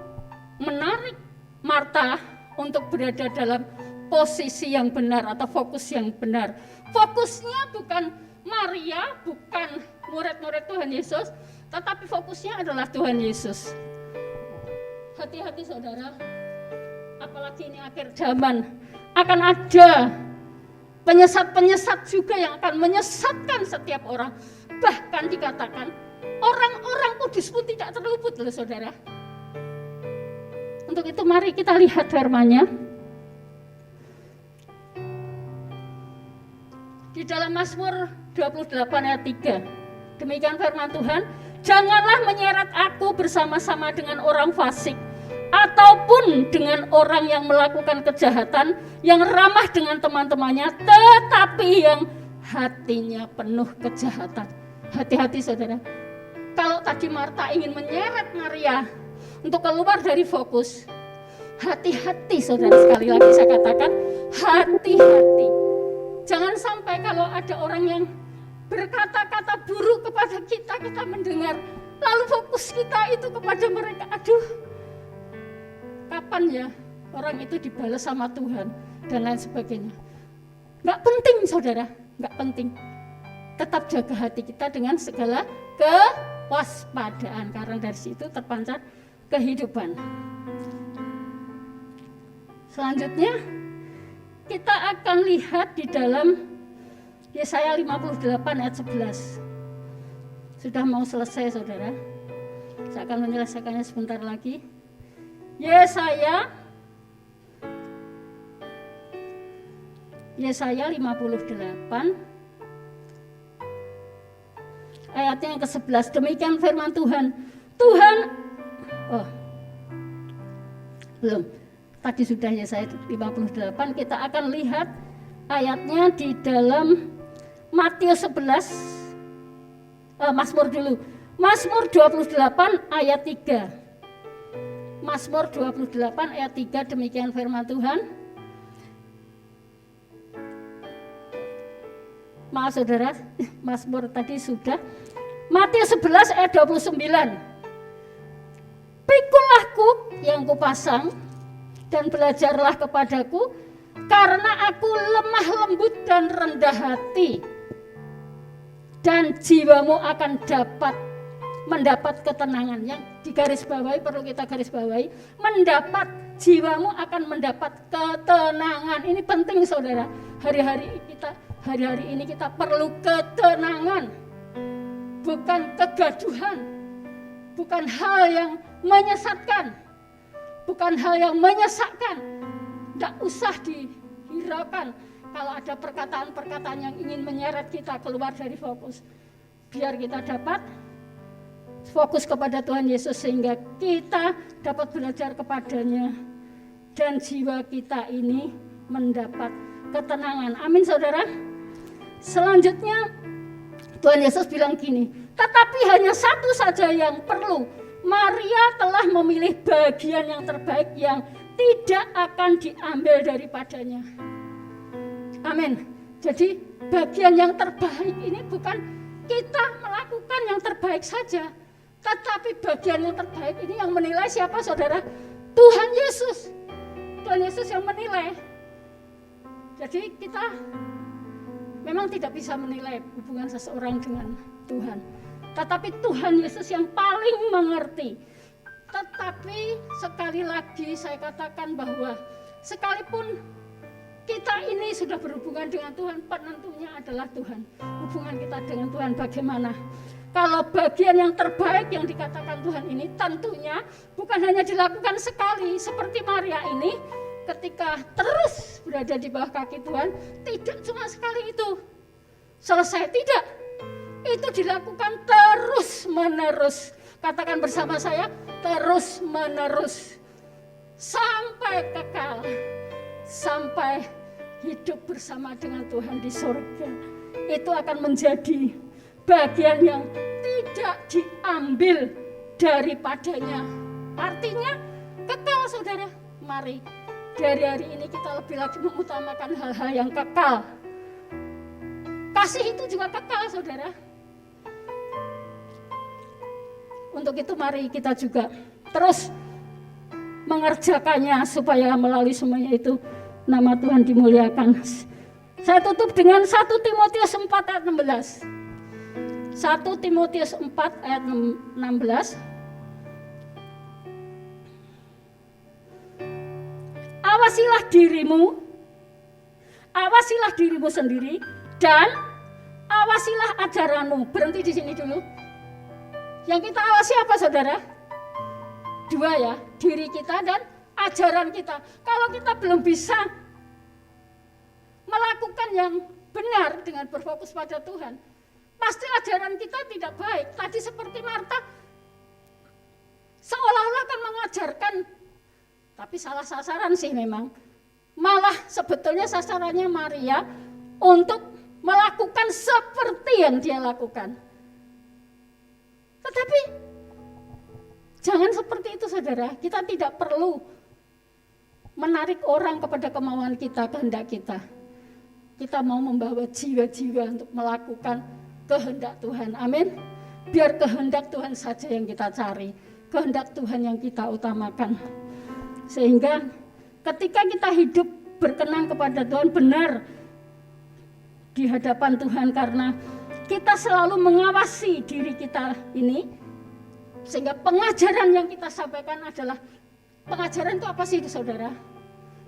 menarik Marta untuk berada dalam posisi yang benar atau fokus yang benar. Fokusnya bukan Maria, bukan murid-murid Tuhan Yesus, tetapi fokusnya adalah Tuhan Yesus. Hati-hati saudara, apalagi ini akhir zaman, akan ada penyesat-penyesat juga yang akan menyesatkan setiap orang. Bahkan dikatakan orang-orang kudus pun tidak terluput loh saudara. Untuk itu mari kita lihat firman-Nya. Di dalam Mazmur 28 ayat 3. Demikian firman Tuhan, janganlah menyeret aku bersama-sama dengan orang fasik, ataupun dengan orang yang melakukan kejahatan, yang ramah dengan teman-temannya, tetapi yang hatinya penuh kejahatan. Hati-hati saudara. Kalau tadi Marta ingin menyeret Maria untuk keluar dari fokus, hati-hati saudara, sekali lagi saya katakan, hati-hati. Jangan sampai kalau ada orang yang berkata-kata buruk kepada kita, kita mendengar, lalu fokus kita itu kepada mereka. Aduh, kapan ya orang itu dibalas sama Tuhan dan lain sebagainya. Gak penting saudara, gak penting. Tetap jaga hati kita dengan segala kewaspadaan, karena dari situ terpancar kehidupan. Selanjutnya kita akan lihat di dalam Yesaya 58 ayat 11. Sudah mau selesai saudara. Saya akan menyelesaikannya sebentar lagi. Yesaya 58 ayatnya yang ke-11. Demikian firman Tuhan. Belum. Tadi sudah Yesaya 58. Kita akan lihat ayatnya di dalam Matius 11. Mazmur dulu. Mazmur 28 ayat 3. Mazmur 28 ayat 3, demikian firman Tuhan. Maaf saudara, Mazmur tadi sudah. Matius 11 ayat 29. Pikulah kuk yang kupasang dan belajarlah kepadaku, karena aku lemah lembut dan rendah hati, dan jiwamu akan mendapat ketenangan. Yang digarisbawahi, perlu kita garisbawahi, jiwamu akan mendapat ketenangan. Ini penting saudara. Hari-hari ini kita perlu ketenangan, bukan kegaduhan, bukan hal yang menyesatkan, bukan hal yang menyesakkan. Tidak usah dihiraukan kalau ada perkataan-perkataan yang ingin menyeret kita keluar dari fokus. Biar kita dapat fokus kepada Tuhan Yesus, sehingga kita dapat belajar kepadanya dan jiwa kita ini mendapat ketenangan. Amin saudara. Selanjutnya Tuhan Yesus bilang gini, tetapi hanya satu saja yang perlu. Maria telah memilih bagian yang terbaik yang tidak akan diambil daripadanya. Amin. Jadi bagian yang terbaik ini bukan kita melakukan yang terbaik saja, tetapi bagian yang terbaik ini yang menilai siapa saudara? Tuhan Yesus. Tuhan Yesus yang menilai. Jadi kita memang tidak bisa menilai hubungan seseorang dengan Tuhan, tetapi Tuhan Yesus yang paling mengerti. Tetapi sekali lagi saya katakan bahwa sekalipun kita ini sudah berhubungan dengan Tuhan, penentunya adalah Tuhan. Hubungan kita dengan Tuhan bagaimana? Kalau bagian yang terbaik yang dikatakan Tuhan ini tentunya bukan hanya dilakukan sekali seperti Maria ini, ketika terus berada di bawah kaki Tuhan, tidak cuma sekali itu selesai, tidak. Itu dilakukan terus menerus. Katakan bersama saya, terus menerus. Sampai kekal. Sampai hidup bersama dengan Tuhan di surga. Itu akan menjadi bagian yang tidak diambil daripadanya. Artinya kekal saudara. Mari dari hari ini kita lebih lagi mengutamakan hal-hal yang kekal. Kasih itu juga kekal saudara. Untuk itu mari kita juga terus mengerjakannya supaya melalui semuanya itu nama Tuhan dimuliakan. Saya tutup dengan 1 Timotius 4 ayat 16. 1 Timotius 4 ayat 16. Awasilah dirimu sendiri dan awasilah ajaranmu. Berhenti di sini dulu. Yang kita awasi apa saudara? Dua ya, diri kita dan ajaran kita. Kalau kita belum bisa melakukan yang benar dengan berfokus pada Tuhan, pasti ajaran kita tidak baik. Tadi seperti Marta seolah-olah kan mengajarkan Tapi salah sasaran sih memang. Malah sebetulnya sasarannya Maria untuk melakukan seperti yang dia lakukan. Tetapi jangan seperti itu saudara. Kita tidak perlu menarik orang kepada kemauan kita, kehendak kita. Kita mau membawa jiwa-jiwa untuk melakukan kehendak Tuhan. Amin. Biar kehendak Tuhan saja yang kita cari. Kehendak Tuhan yang kita utamakan. Sehingga ketika kita hidup berkenan kepada Tuhan, benar di hadapan Tuhan, karena kita selalu mengawasi diri kita ini, sehingga pengajaran yang kita sampaikan adalah, pengajaran itu apa sih saudara?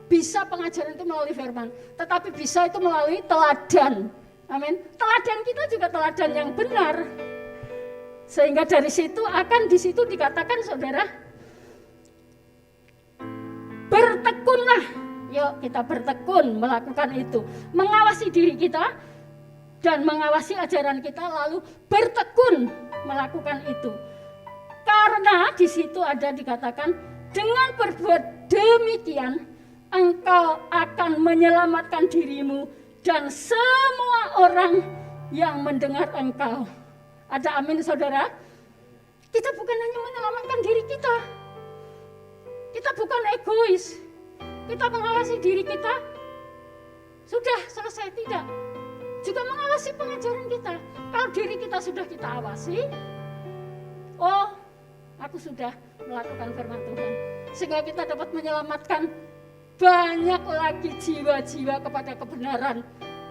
Bisa pengajaran itu melalui firman, tetapi bisa itu melalui teladan. Amin. Teladan kita juga teladan yang benar. Sehingga dari situ di situ dikatakan saudara, bertekunlah. Yuk kita bertekun melakukan itu. Mengawasi diri kita dan mengawasi ajaran kita, lalu bertekun melakukan itu. Karena di situ ada dikatakan, dengan berbuat demikian engkau akan menyelamatkan dirimu dan semua orang yang mendengar engkau. Ada amin saudara? Kita bukan hanya menyelamatkan diri kita. Kita bukan egois. Kita mengawasi diri kita, sudah selesai, tidak. Juga mengawasi pengajaran kita. Kalau diri kita sudah kita awasi, oh aku sudah melakukan firman Tuhan. Sehingga kita dapat menyelamatkan banyak lagi jiwa-jiwa kepada kebenaran,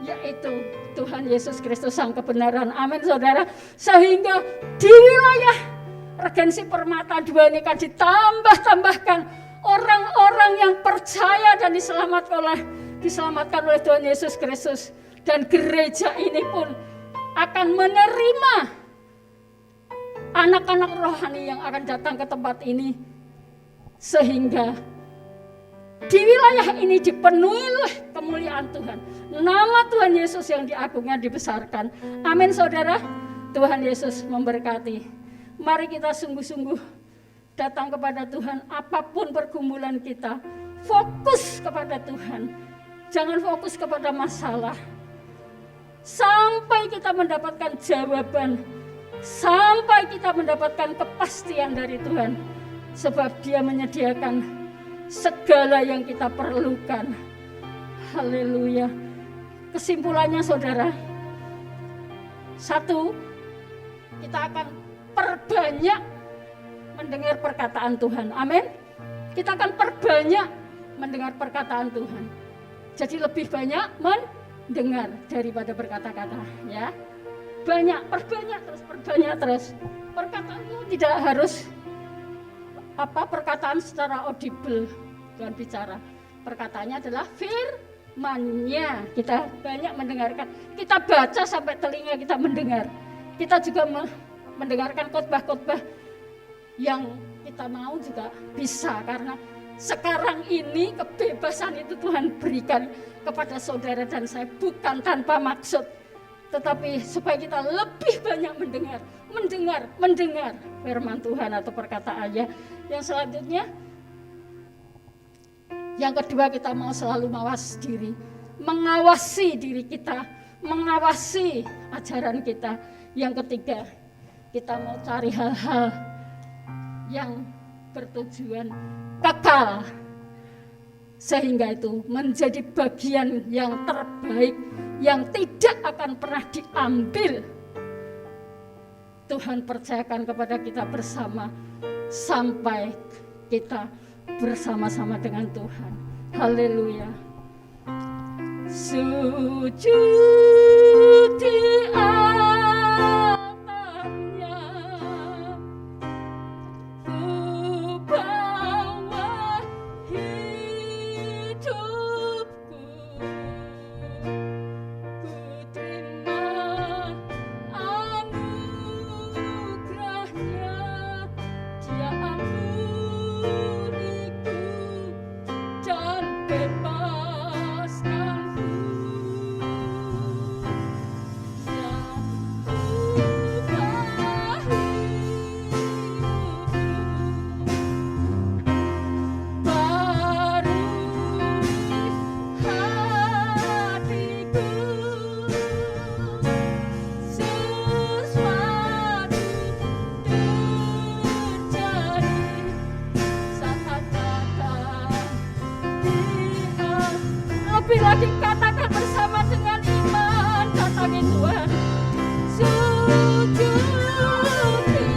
yaitu Tuhan Yesus Kristus Sang kebenaran. Amin saudara. Sehingga di wilayah Regensi Permata 2 ini kan ditambahkan orang-orang yang percaya dan diselamatkan oleh Tuhan Yesus Kristus. Dan gereja ini pun akan menerima anak-anak rohani yang akan datang ke tempat ini. Sehingga di wilayah ini dipenuhi oleh kemuliaan Tuhan. Nama Tuhan Yesus yang diagungkan, dibesarkan. Amin saudara. Tuhan Yesus memberkati. Mari kita sungguh-sungguh datang kepada Tuhan, apapun pergumulan kita, fokus kepada Tuhan. Jangan fokus kepada masalah. Sampai kita mendapatkan jawaban, sampai kita mendapatkan kepastian dari Tuhan. Sebab Dia menyediakan segala yang kita perlukan. Haleluya. Kesimpulannya saudara, satu, kita akan perbanyak mendengar perkataan Tuhan. Amin. Kita akan perbanyak mendengar perkataan Tuhan. Jadi lebih banyak mendengar daripada berkata-kata, ya. Perbanyak terus. Perkataan itu tidak harus perkataan secara audible Tuhan bicara. Perkataannya adalah firman-Nya. Kita banyak mendengarkan. Kita baca sampai telinga kita mendengar. Kita juga mendengarkan khotbah-khotbah yang kita mau juga bisa, karena sekarang ini kebebasan itu Tuhan berikan kepada saudara dan saya, bukan tanpa maksud, tetapi supaya kita lebih banyak mendengar firman Tuhan atau perkataannya. Yang selanjutnya, yang kedua, kita mau selalu mengawasi diri kita, mengawasi ajaran kita. Yang ketiga, kita mau cari hal-hal yang bertujuan kekal, sehingga itu menjadi bagian yang terbaik yang tidak akan pernah diambil. Tuhan percayakan kepada kita bersama sampai kita bersama-sama dengan Tuhan. Haleluya. Sujud di altarnya, ku bawa hidupku, ku terima anugerahnya, Dia ampuniku dan bebaskanku. Lebih lagi katakan bersama dengan iman, datangi Tuhan. Sujud di atasnya,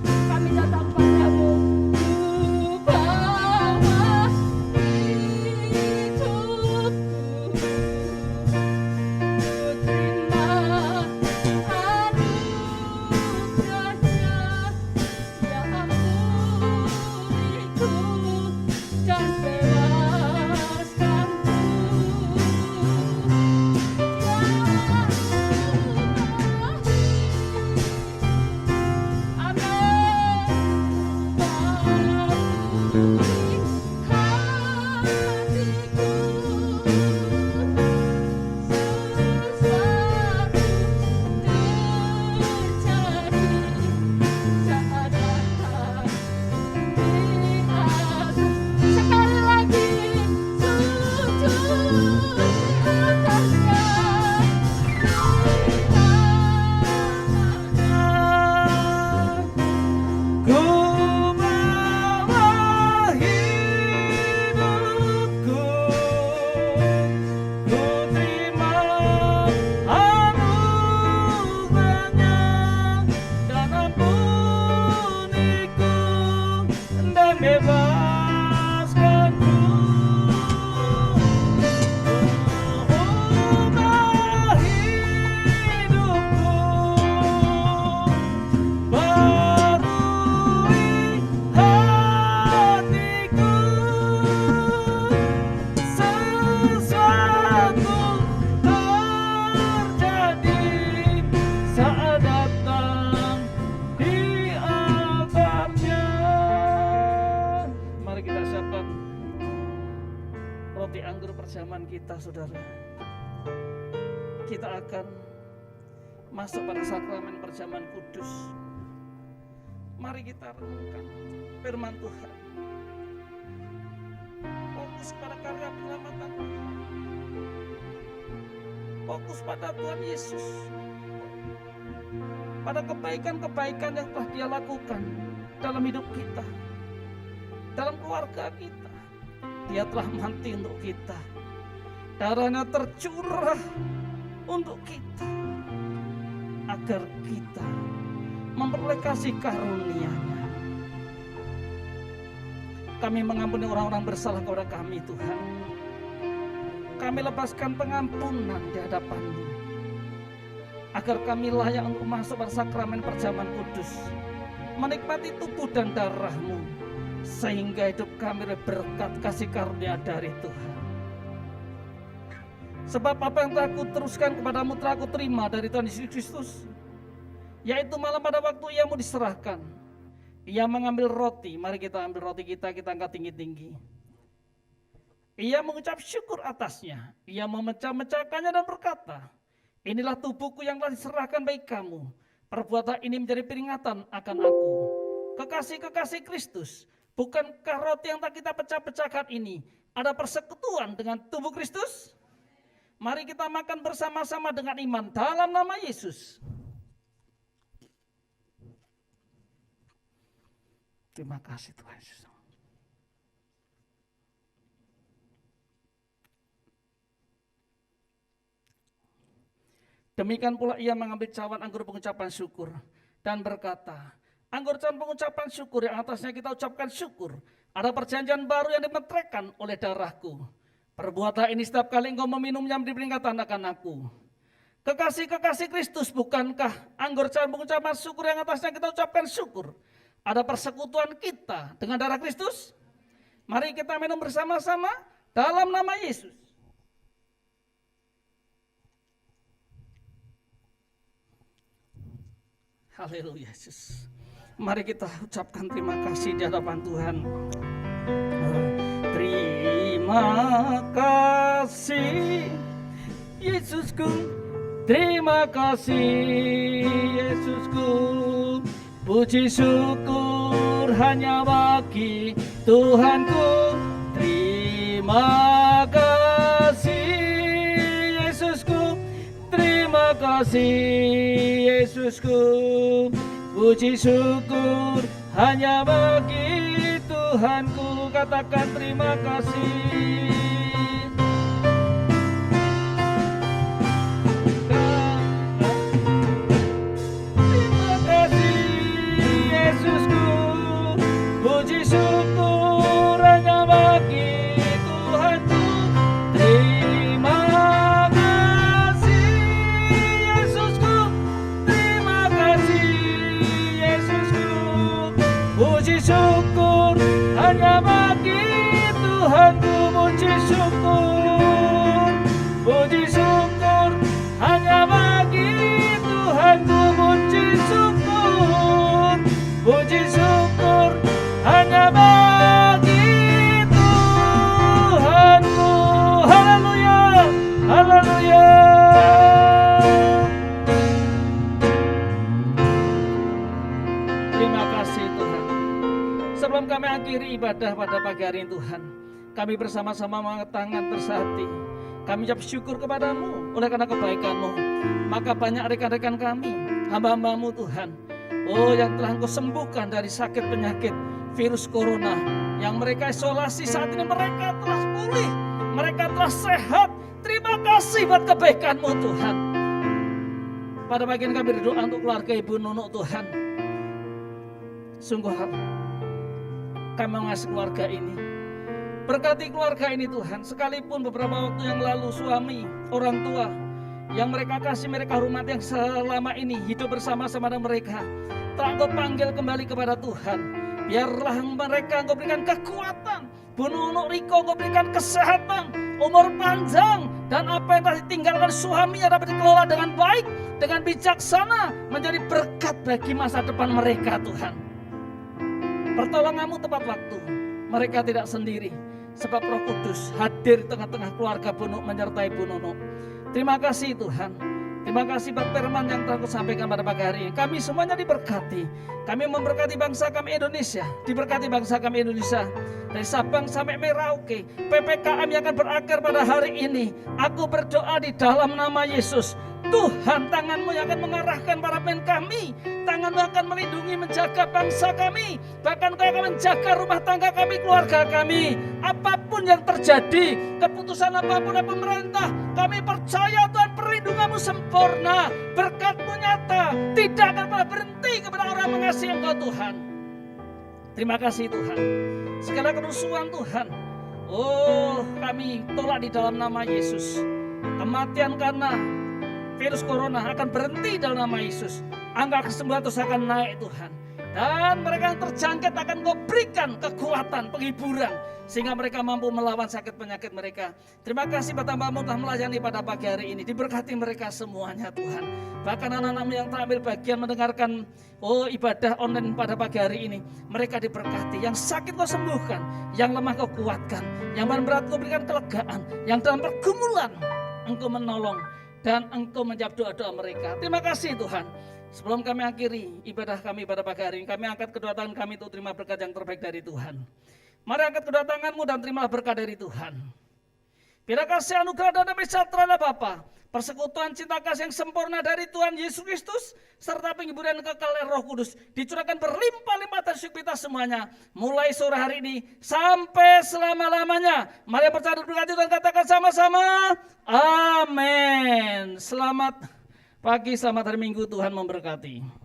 kami datang padamu. Ku bawa hidupku, ku terima anugerahnya, ya ampuniku dan bebaskanku. Sekali lagi sujud atasnya. Ku bawa hidupku, ku terima anugerahnya dan ampuniku dan bebaskanku. Ubah hidupku, barui hatiku, sesuatu terjadi saat datang di altarnya. Mari kita siapkan roti anggur perjamuan kita, saudara. Kita akan masuk pada sakramen perjamuan kudus. Mari kita renungkan firman Tuhan. Fokus pada karya penyelamatan Tuhan. Fokus pada Tuhan Yesus. Pada kebaikan-kebaikan yang telah Dia lakukan dalam hidup kita, dalam keluarga kita. Dia telah mati untuk kita. Darahnya tercurah untuk kita, agar kita memperoleh kasih karunia-Nya. Kami mengampuni orang-orang bersalah kepada kami, Tuhan. Kami lepaskan pengampunan di hadapan-Mu, agar kami layak untuk masuk pada sakramen perjamuan kudus, menikmati tubuh dan darah-Mu, sehingga hidup kami berkat kasih karunia dari Tuhan. Sebab apa yang telah ku teruskan kepadamu telah ku terima dari Tuhan Yesus Kristus, yaitu malam pada waktu Ia mau diserahkan, Ia mengambil roti. Mari kita ambil roti kita angkat tinggi-tinggi. Ia mengucap syukur atasnya, Ia memecah-mecahkannya dan berkata, inilah tubuhku yang telah diserahkan bagi kamu. Perbuatan ini menjadi peringatan akan aku. Kekasih-kekasih Kristus, bukankah roti yang tak kita pecah-pecahkan ini ada persekutuan dengan tubuh Kristus? Mari kita makan bersama-sama dengan iman dalam nama Yesus. Terima kasih Tuhan Yesus. Demikian pula Ia mengambil cawan anggur pengucapan syukur dan berkata, anggur cawan pengucapan syukur yang atasnya kita ucapkan syukur, ada perjanjian baru yang dimeteraikan oleh darahku. Perbuatan ini setiap kali engkau meminumnya menjadi peringatan akan aku. Kekasih-kekasih Kristus, bukankah anggur cawan pengucapan syukur yang atasnya kita ucapkan syukur ada persekutuan kita dengan darah Kristus? Mari kita minum bersama-sama dalam nama Yesus. Haleluya Yesus. Mari kita ucapkan terima kasih di hadapan Tuhan. Terima kasih Yesusku, terima kasih Yesusku. Puji syukur hanya bagi Tuhanku. Terima kasih Yesusku, terima kasih Yesusku. Puji syukur hanya bagi Tuhanku. katakan terima kasih. Terima kasih Yesusku, puji syukur hanya bagi Tuhanku. Terima kasih Yesusku, terima kasih Yesusku, puji syukur hanya bagi Tuhanku. Puji syukur, puji syukur hanya bagi Tuhanku. Puji syukur, puji syukur hanya bagi Tuhanku. Haleluya, haleluya. Terima kasih Tuhan. Sebelum kami akhiri ibadah pada pagi hari ini Tuhan, kami bersama-sama mengangkat tangan bersehati. Kami ucap syukur kepadamu oleh karena kebaikan-Mu. Maka banyak rekan-rekan kami, hamba-hamba-Mu Tuhan, oh yang telah Engkau sembuhkan dari sakit penyakit virus corona, yang mereka isolasi saat ini mereka telah pulih, mereka telah sehat. Terima kasih buat kebaikan-Mu Tuhan. Pada bagian kami berdoa untuk keluarga Ibu Nunuk Tuhan. Sungguh kami mengasihi keluarga ini. Berkati keluarga ini Tuhan. Sekalipun beberapa waktu yang lalu suami, orang tua yang mereka kasih, mereka hormat, yang selama ini hidup bersama-sama dengan mereka, telah Engkau panggil kembali kepada Tuhan. Biarlah mereka Engkau berikan kekuatan, Bu Nunuk Riko Engkau berikan kesehatan, umur panjang, dan apa yang telah ditinggalkan suaminya dapat dikelola dengan baik, dengan bijaksana, menjadi berkat bagi masa depan mereka Tuhan. Pertolongan-Mu tepat waktu, mereka tidak sendiri, sebab Roh Kudus hadir di tengah-tengah keluarga Bu Nunuk, menyertai Bu Nunuk. Terima kasih Tuhan. Terima kasih buat firman yang telah Kau sampaikan pada pagi hari ini. Kami semuanya diberkati. Kami memberkati bangsa kami Indonesia. Diberkati bangsa kami Indonesia. Dari Sabang sampai Merauke, PPKM yang akan berakhir pada hari ini. Aku berdoa di dalam nama Yesus. Tuhan, tangan-Mu yang akan mengarahkan para pemimpin kami. Tangan-Mu akan melindungi, menjaga bangsa kami. Bahkan Kau akan menjaga rumah tangga kami, keluarga kami. Apapun yang terjadi, keputusan apapun dari pemerintah, kami percaya Tuhan perlindungan-Mu sempurna. Berkat-Mu nyata, tidak akan pernah berhenti kepada orang mengasihi Engkau Tuhan. Terima kasih Tuhan. Segala kerusuhan Tuhan, oh kami tolak di dalam nama Yesus. Kematian karena virus corona akan berhenti dalam nama Yesus. Angka kesembuhan terus akan naik Tuhan. Dan mereka yang terjangkit akan Kau berikan kekuatan, penghiburan, sehingga mereka mampu melawan sakit penyakit mereka. Terima kasih buat hamba-Mu telah melayani pada pagi hari ini. Diberkati mereka semuanya Tuhan. Bahkan anak-anak-Mu yang telah ambil bagian mendengarkan ibadah online pada pagi hari ini, mereka diberkati. Yang sakit Kau sembuhkan, yang lemah Kau kuatkan, yang berat Kau berikan kelegaan, yang dalam pergumulan Engkau menolong, dan Engkau menjawab doa-doa mereka. Terima kasih Tuhan. Sebelum kami akhiri ibadah kami pada pagi hari ini, kami angkat kedua tangan kami untuk terima berkat yang terbaik dari Tuhan. Mari angkat kedua tangan-Mu dan terimalah berkat dari Tuhan. Biar kasih anugerah dan damai sejahtera Bapa, persekutuan cinta kasih yang sempurna dari Tuhan Yesus Kristus, serta penghiburan kekal Roh Kudus dicurahkan berlimpah-limpah atas hidup kita semuanya, mulai sore hari ini sampai selama-lamanya. Mari percaya dan berkati Tuhan, katakan sama-sama, amin. Selamat pagi, selamat hari Minggu, Tuhan memberkati.